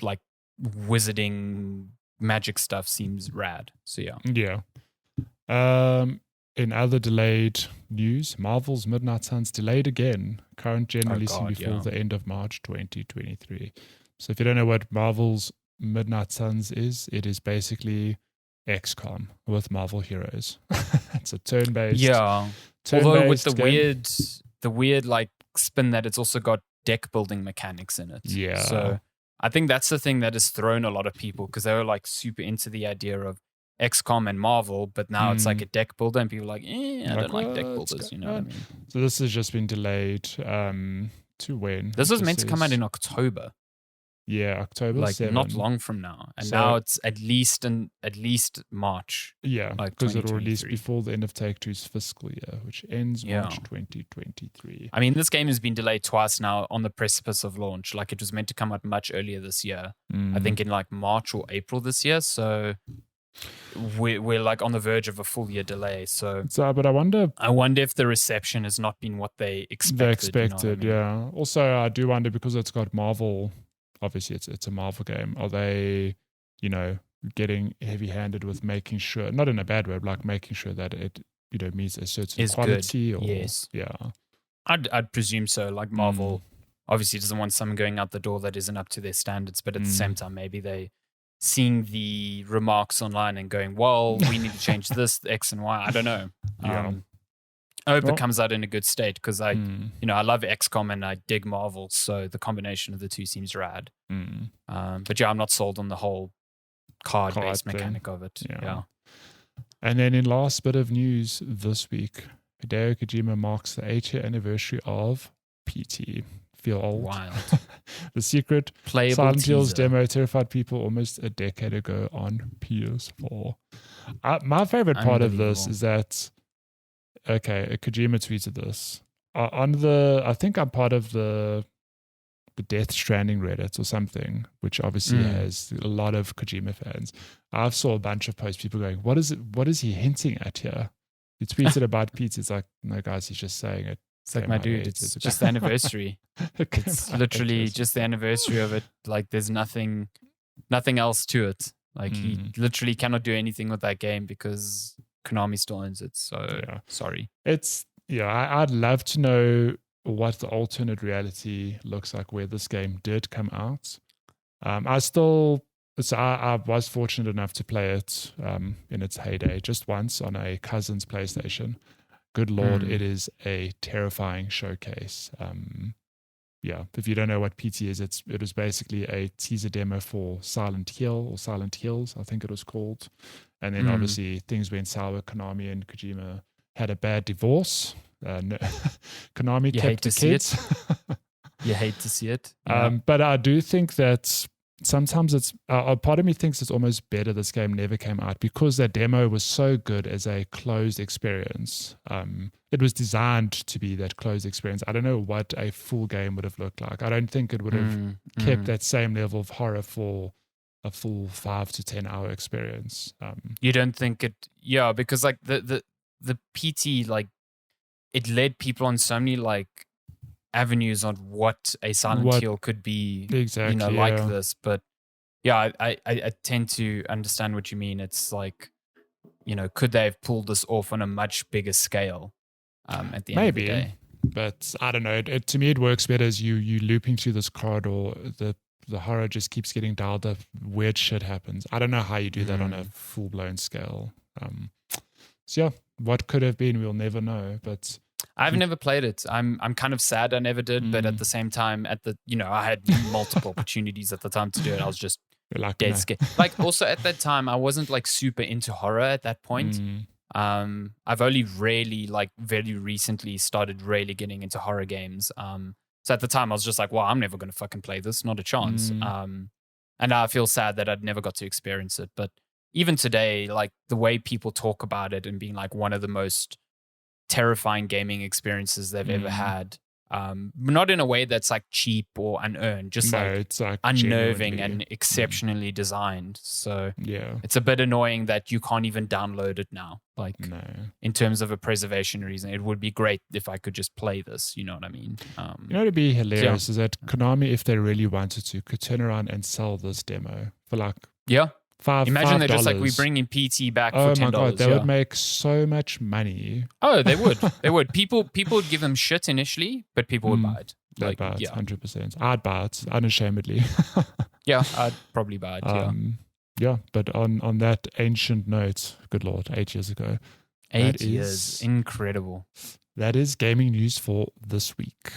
like wizarding magic stuff seems rad. So in other delayed news, Marvel's Midnight Suns delayed again. Current gen releasing before the end of March 2023. So if you don't know what Marvel's Midnight Suns is, it is basically XCOM with Marvel heroes. It's a turn-based. Although with the game. weird like spin that it's also got deck building mechanics in it. Yeah. So I think that's the thing that has thrown a lot of people, because they were like super into the idea of XCOM and Marvel, but now it's like a deck builder, and people are like, I don't like deck builders. You know what I mean? So this has just been delayed to when? This was meant to come out in October. Yeah, October, like 7. not long from now, and now it's at least March. Yeah, like because it'll release before the end of Take-Two's fiscal year, which ends March 2023. I mean, this game has been delayed twice now on the precipice of launch. Like, it was meant to come out much earlier this year. I think in like March or April this year. So we're like on the verge of a full year delay. So but I wonder if the reception has not been what they expected. You know what I mean? Yeah. Also, I do wonder, because it's got Marvel. Obviously, it's a Marvel game. Are they, getting heavy-handed with making sure, not in a bad way, but like making sure that it, meets a certain quality? Good. Yes. Yeah. I'd presume so. Like, Marvel obviously doesn't want someone going out the door that isn't up to their standards, but at the same time, maybe they seeing the remarks online and going, well, we need to change this, X and Y. I don't know. Yeah. I hope it comes out in a good state, because I love XCOM and I dig Marvel, so the combination of the two seems rad. But yeah, I'm not sold on the whole card-based mechanic of it. Yeah. And then in last bit of news this week, Hideo Kojima marks the 8-year anniversary of PT. Feel old? Wild. The secret Playable Silent Hill's teaser. demo terrified people almost a decade ago on PS4. My favorite part of this is that, okay, Kojima tweeted this. I think I'm part of the Death Stranding Reddit or something, which obviously has a lot of Kojima fans. I've saw a bunch of posts, people going, what is he hinting at here? He tweeted about pizza. It's like, no guys, he's just saying it. It's like, my dude, it's just the anniversary. It's literally just the anniversary of it. Like, there's nothing else to it. Like, he literally cannot do anything with that game because Konami still owns it. So, sorry. I'd love to know what the alternate reality looks like where this game did come out. I was fortunate enough to play it in its heyday just once on a cousin's PlayStation. Good Lord, it is a terrifying showcase. If you don't know what PT is, it was basically a teaser demo for Silent Hill, or Silent Hills, I think it was called. And then obviously things went sour. Konami and Kojima had a bad divorce. Konami kept the kids. You hate to see it. But I do think that sometimes it's a part of me thinks it's almost better this game never came out, because that demo was so good as a closed experience. It was designed to be that closed experience. I don't know what a full game would have looked like. I don't think it would have kept that same level of horror for a full 5 to 10 hour experience. You don't think it? Yeah, because like the PT, like, it led people on so many like avenues on what a Silent Hill could be, exactly, like this. But yeah, I tend to understand what you mean. It's like, could they have pulled this off on a much bigger scale at the end of the day? But I don't know. To me, it works better as you looping through this corridor. The horror just keeps getting dialed up. Weird shit happens. I don't know how you do that on a full blown scale. So yeah, what could have been, we'll never know. But I've never played it. I'm kind of sad I never did, but at the same time, I had multiple opportunities at the time to do it. I was just dead scared. Like, also at that time, I wasn't like super into horror at that point. I've only really, like, very recently started really getting into horror games. So at the time, I was just like, well, I'm never going to fucking play this. Not a chance. And I feel sad that I'd never got to experience it. But even today, like, the way people talk about it and being like one of the most terrifying gaming experiences they've ever had, not in a way that's like cheap or unearned, just it's like unnerving and exceptionally designed. So it's a bit annoying that you can't even download it now. Like, in terms of a preservation reason, it would be great if I could just play this. You know what I mean? It'd be hilarious is that Konami, if they really wanted to, could turn around and sell this demo for like Imagine they're just like, we bring in PT back for $10. Oh my god, they would make so much money. Oh, they would. They would. People would give them shit initially, but people would buy it. They'd buy it, 100%. I'd buy it, unashamedly. Yeah, I'd probably buy it, but on that ancient note, good Lord, 8 years ago. 8 years. Incredible. that is gaming news for this week.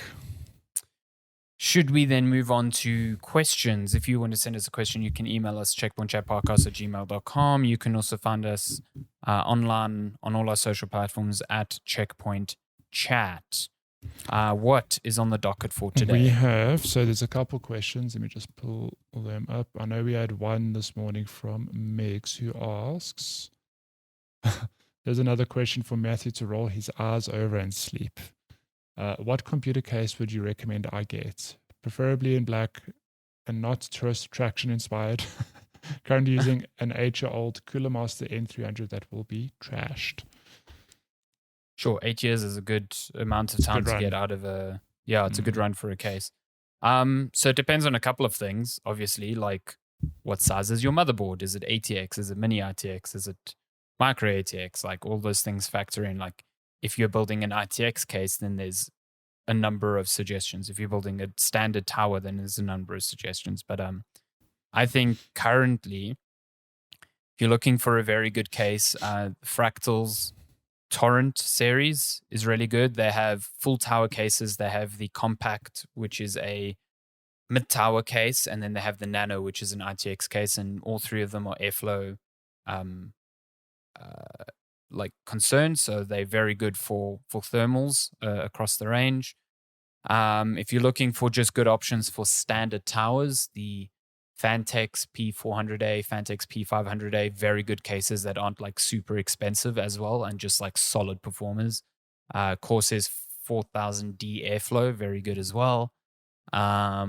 Should we then move on to questions? If you want to send us a question, you can email us checkpointchatpodcast@gmail.com. You can also find us online on all our social platforms at Checkpoint Chat. What is on the docket for today? We have, so there's a couple questions. Let me just pull them up. I know we had one this morning from Megs who asks, there's another question for Matthew to roll his eyes over and sleep. What computer case would you recommend I get? Preferably in black and not tourist attraction inspired. Currently using an 8-year-old Cooler Master N300 that will be trashed. Sure, 8 years is a good amount of time to get out of a... Yeah, it's a good run for a case. So it depends on a couple of things, obviously, like what size is your motherboard? Is it ATX? Is it mini ITX? Is it micro ATX? Like all those things factor in. Like if you're building an ITX case, then there's a number of suggestions. If you're building a standard tower, then there's a number of suggestions. But I think currently, if you're looking for a very good case, Fractal's Torrent series is really good. They have full tower cases. They have the compact, which is a mid-tower case, and then they have the nano, which is an ITX case, and all three of them are airflow like concerned, so they're very good for thermals across the range. If you're looking for just good options for standard towers, the Fantex P400A, Fantex P500A, very good cases that aren't like super expensive as well and just like solid performers. Corsair's 4000D Airflow, very good as well. Yeah,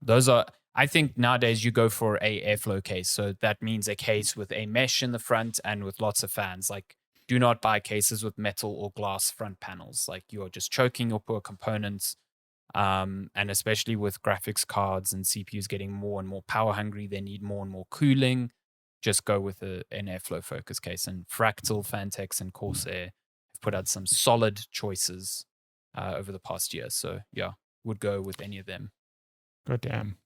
those are, I think nowadays you go for a airflow case. So that means a case with a mesh in the front and with lots of fans. Like do not buy cases with metal or glass front panels. Like you are just choking your poor components. And especially with graphics cards and CPUs getting more and more power hungry, they need more and more cooling. Just go with an airflow focus case. And Fractal, Fantex, and Corsair have put out some solid choices over the past year. So yeah, would go with any of them. God damn.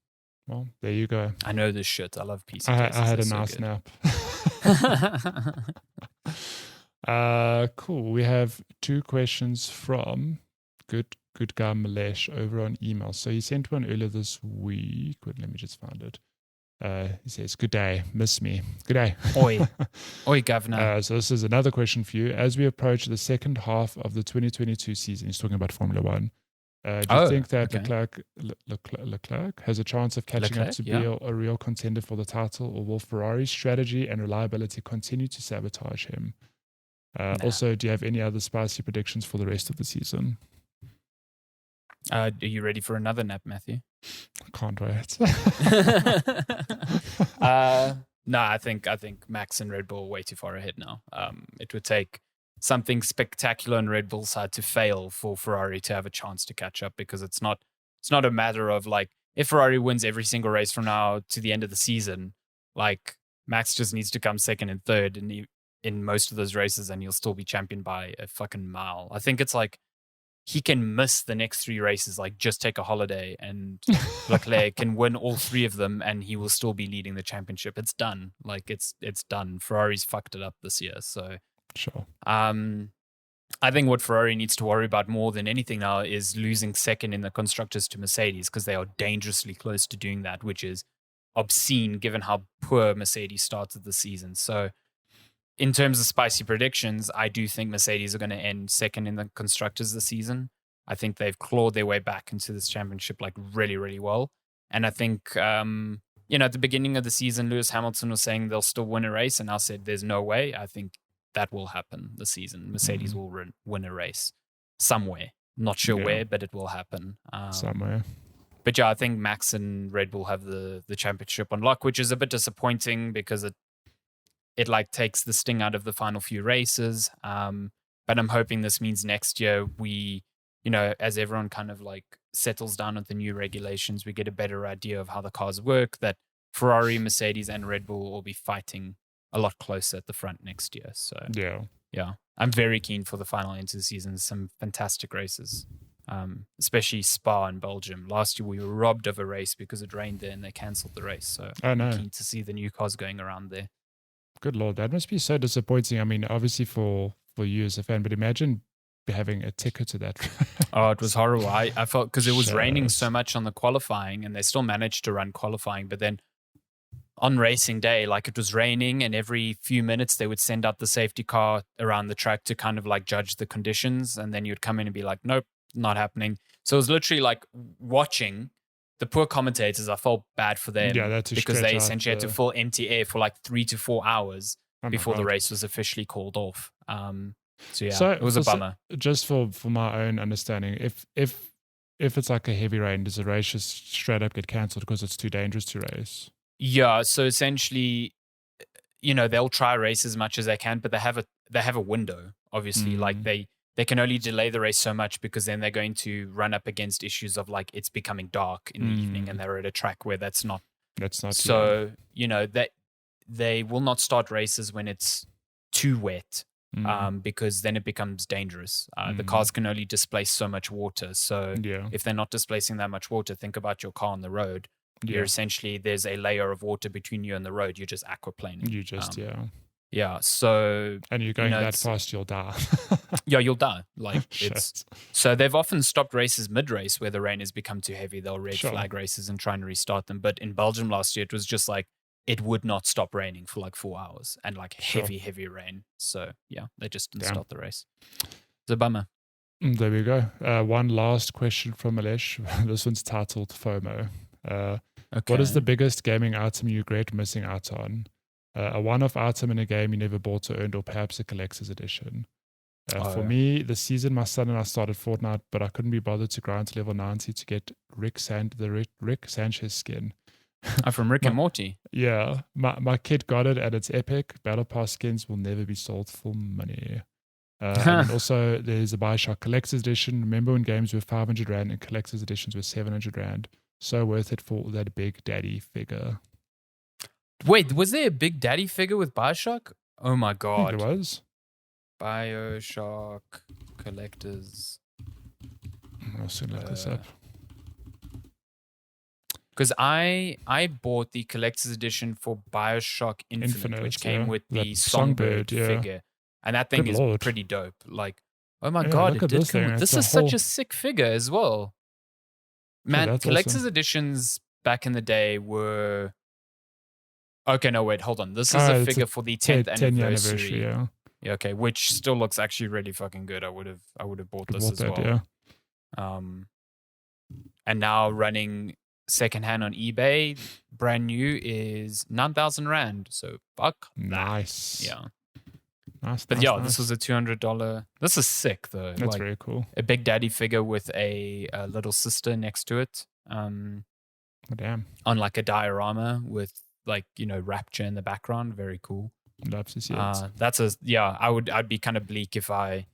Well, there you go. I know this shit. I love PC cases. I had a nice nap. Cool. We have two questions from good guy Malesh over on email. So he sent one earlier this week. Wait, let me just find it. He says, good day, miss me. Good day. Oi, governor. So this is another question for you. As we approach the second half of the 2022 season, he's talking about Formula One. Do you think that Leclerc has a chance of catching up to be a real contender for the title, or will Ferrari's strategy and reliability continue to sabotage him? Also, do you have any other spicy predictions for the rest of the season? Are you ready for another nap, Matthew? I can't wait. No, I think Max and Red Bull are way too far ahead now. It would take something spectacular on Red Bull's side to fail for Ferrari to have a chance to catch up, because it's not a matter of like if Ferrari wins every single race from now to the end of the season, like Max just needs to come second and third in most of those races and he'll still be champion by a fucking mile. I think it's like he can miss the next 3 races, like just take a holiday, and Leclerc can win all 3 of them and he will still be leading the championship. It's done. Like it's done. Ferrari's fucked it up this year. So sure. I think what Ferrari needs to worry about more than anything now is losing second in the constructors to Mercedes, because they are dangerously close to doing that, which is obscene given how poor Mercedes started the season. So in terms of spicy predictions, I do think Mercedes are going to end second in the constructors this season. I think they've clawed their way back into this championship like really, really well. And I think, at the beginning of the season, Lewis Hamilton was saying they'll still win a race, and I said there's no way. I think that will happen this season. Mercedes will win a race somewhere. Not sure where, but it will happen. Somewhere. But yeah, I think Max and Red Bull have the championship on lock, which is a bit disappointing because it like takes the sting out of the final few races. But I'm hoping this means next year we, as everyone kind of like settles down with the new regulations, we get a better idea of how the cars work, that Ferrari, Mercedes, and Red Bull will be fighting a lot closer at the front next year. So yeah, I'm very keen for the final end of the season. Some fantastic races, especially Spa in Belgium. Last year we were robbed of a race because it rained there and they cancelled the race. So I'm keen to see the new cars going around there. Good Lord, that must be so disappointing. I mean, obviously for you as a fan, but imagine having a ticket to that. Oh, it was horrible. I felt because it was raining so Shit. much on the qualifying, and they still managed to run qualifying. But then on racing day, like it was raining, and every few minutes they would send out the safety car around the track to kind of like judge the conditions, and then you'd come in and be like, nope, not happening. So it was literally like watching the poor commentators. I felt bad for them because they essentially had to fill empty air for like 3 to 4 hours before the race was officially called off. So it was a bummer. Just for my own understanding, if it's like a heavy rain, does the race just straight up get cancelled because it's too dangerous to race? Yeah, so essentially, they'll try race as much as they can, but they have a window, obviously. Like they can only delay the race so much because then they're going to run up against issues of like it's becoming dark in the evening and they're at a track where that's not. So, that they will not start races when it's too wet because then it becomes dangerous. The cars can only displace so much water. So if they're not displacing that much water, think about your car on the road. You're essentially, there's a layer of water between you and the road. You're just aquaplaning. You just, Yeah, so... And you're going that fast, you'll die. Yeah, you'll die. Like, so they've often stopped races mid-race where the rain has become too heavy. They'll red flag races and try and restart them. But in Belgium last year, it was just like, it would not stop raining for like 4 hours and like heavy rain. So, yeah, they just didn't start the race. It's a bummer. There we go. One last question from Alesh. This one's titled FOMO. What is the biggest gaming item you regret missing out on? A one-off item in a game you never bought or earned, or perhaps a collector's edition. For me, this season, my son and I started Fortnite, but I couldn't be bothered to grind to level 90 to get Rick Sanchez skin. From Rick and Morty. Yeah, my kid got it, and it's epic. Battle Pass skins will never be sold for money. And also, there's a Bioshock collector's edition. Remember when games were 500 Rand and collector's editions were 700 Rand? So worth it for that Big Daddy figure. Wait, was there a Big Daddy figure with Bioshock? Oh my god. I think there was. Bioshock collectors. I'll soon look this up. Because I bought the collector's edition for Bioshock Infinite which came with the Songbird figure. And that thing is pretty dope. Like, oh my god, it did come with, this is such a sick figure as well. Man, collector's editions back in the day were... Okay, no, wait, hold on. This is a figure for the 10th anniversary. Yeah, okay, which still looks actually really fucking good. I would have bought this as well. Yeah. And now running secondhand on eBay, brand new is 9,000 Rand. So fuck. Nice. That. Yeah. Nice. But this was a $200. This is sick though. That's like, very cool. A Big Daddy figure with a little sister next to it. Damn. On like a diorama with Rapture in the background. Very cool. Love to see it. I'd be kind of bleak if I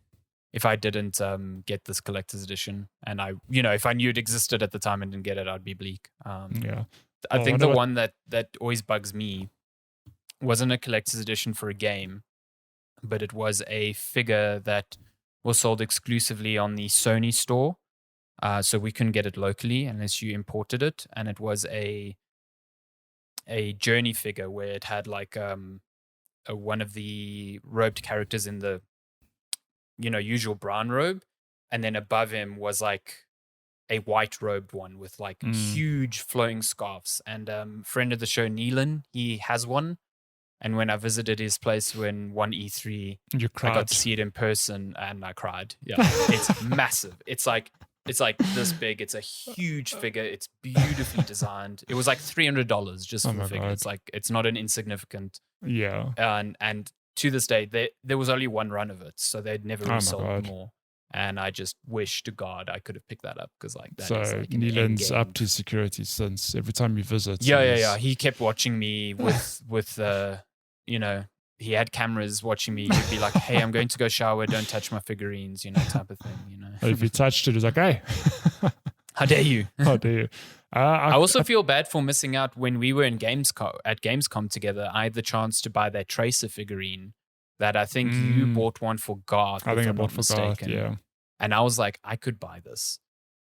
didn't get this collector's edition, and if I knew it existed at the time and didn't get it, I'd be bleak. I think the one that always bugs me wasn't a collector's edition for a game, but it was a figure that was sold exclusively on the Sony store, so we couldn't get it locally unless you imported it, and it was a Journey figure where it had like one of the robed characters in the usual brown robe, and then above him was like a white robed one with like huge flowing scarves. And friend of the show Neelan, he has one, and when I visited his place when one E3, you cried. I got to see it in person and I cried. Yeah, it's massive. It's like this big. It's a huge figure. It's beautifully designed. It was like $300 just for the figure. God. It's like, it's not an insignificant. Yeah. And to this day, there was only one run of it, so they'd never resold more. And I just wish to God I could have picked that up, because like that is like Neelan's up to security since every time you visit. Yeah. He kept watching me with he had cameras watching me. He'd be like, "Hey, I'm going to go shower. Don't touch my figurines," type of thing. If you touched it, it's like, "Hey, how dare you?" How dare you? I also feel bad for missing out when we were in Gamescom together. I had the chance to buy that Tracer figurine that I think you bought one for Garth. I think I bought for Garth, yeah. And I was like, I could buy this.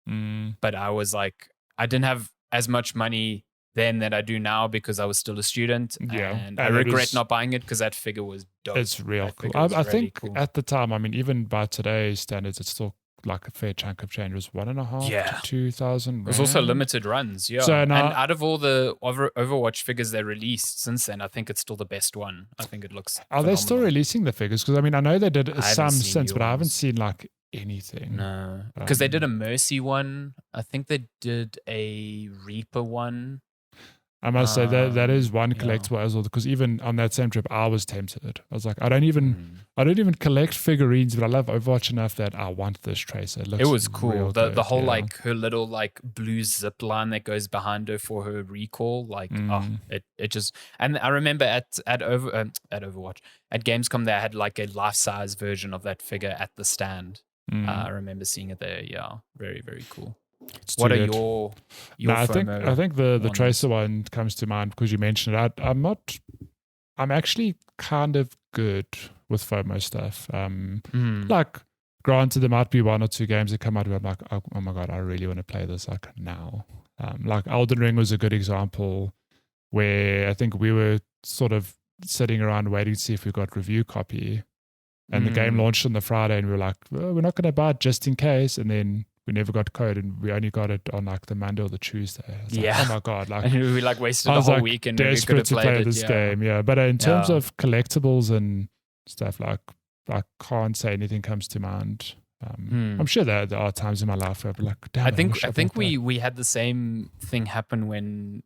But I was like, I didn't have as much money then than I do now because I was still a student. Yeah. And And I it regret was- not buying it because that figure was dope. It's real That cool. figure was I really think cool. at the time, I mean, even by today's standards, it's still like a fair chunk of change. It was 1.5 Yeah. to 2,000. It was also limited runs, yeah. So now- and out of all the Overwatch figures they released since then, I think it's still the best one. I think it looks Are they still phenomenal. releasing the figures? Because I mean, I know they did haven't some seen since, but I haven't yours. seen like anything. No, because they did a Mercy one. I think they did a Reaper one. I must say that is one yeah. collectible as well. Because even on that same trip, I was tempted. I was like, I don't even collect figurines, but I love Overwatch enough that I want this Tracer. It was cool. real The good, whole yeah. like her little like blue zip line that goes behind her for her recall. Like it just, and I remember at Overwatch at Gamescom they had like a life size version of that figure at the stand. I remember seeing it there. Yeah, very very cool. It's too What are good. your No, I FOMO think the ones? Tracer one comes to mind because you mentioned it. I'm actually kind of good with FOMO stuff. Like, granted, there might be 1 or 2 games that come out where I'm like, oh my god, I really want to play this like now. Like Elden Ring was a good example where I think we were sort of sitting around waiting to see if we got review copy, and the game launched on the Friday, and we were like, well, we're not going to buy it just in case, and then we never got code, and we only got it on like the Monday or the Tuesday. I was like, oh my god! Like, and we like wasted I the was whole like week and we could desperate have to played play it. this Yeah. game. Yeah, but in terms Yeah. of collectibles and stuff, like I can't say anything comes to mind. I'm sure there are times in my life where I'd be like, damn, I wish think bought that. we had the same thing happen when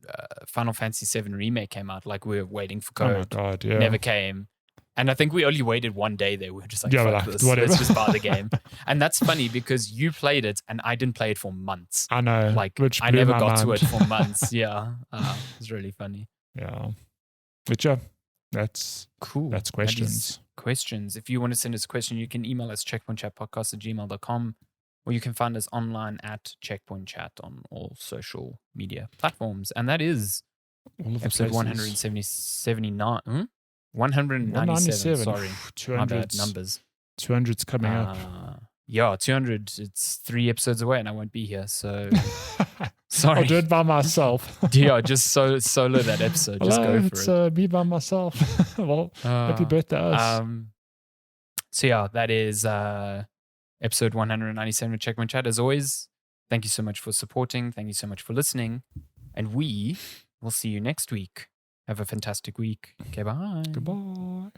Final Fantasy VII Remake came out. Like we were waiting for Oh my code, god, yeah. never came, and I think we only waited one day. There, we were just like, Yeah, we're fuck like, this, whatever. let's just buy the game. And that's funny because you played it and I didn't play it for months. I know. Like which I blew never my got to mind. it for months. Yeah, it was really funny. Yeah, but yeah, that's Cool. That's That is questions. questions. If you want to send us a question, you can email us checkpointchatpodcast@gmail.com, or you can find us online at Checkpoint Chat on all social media platforms. And that is all of the episode places. 197. 197. Sorry, my bad. 200's Numbers. 200's coming up. Yeah, 200. It's 3 episodes away, and I won't be here. So sorry. I'll do it by myself. Yeah, just solo that episode. Just Hello, go it's for it. me by myself. Well, happy birthday, us. So yeah, that is episode 197 of Checkpoint Chat. As always, thank you so much for supporting. Thank you so much for listening. And we will see you next week. Have a fantastic week. Okay, bye. Goodbye.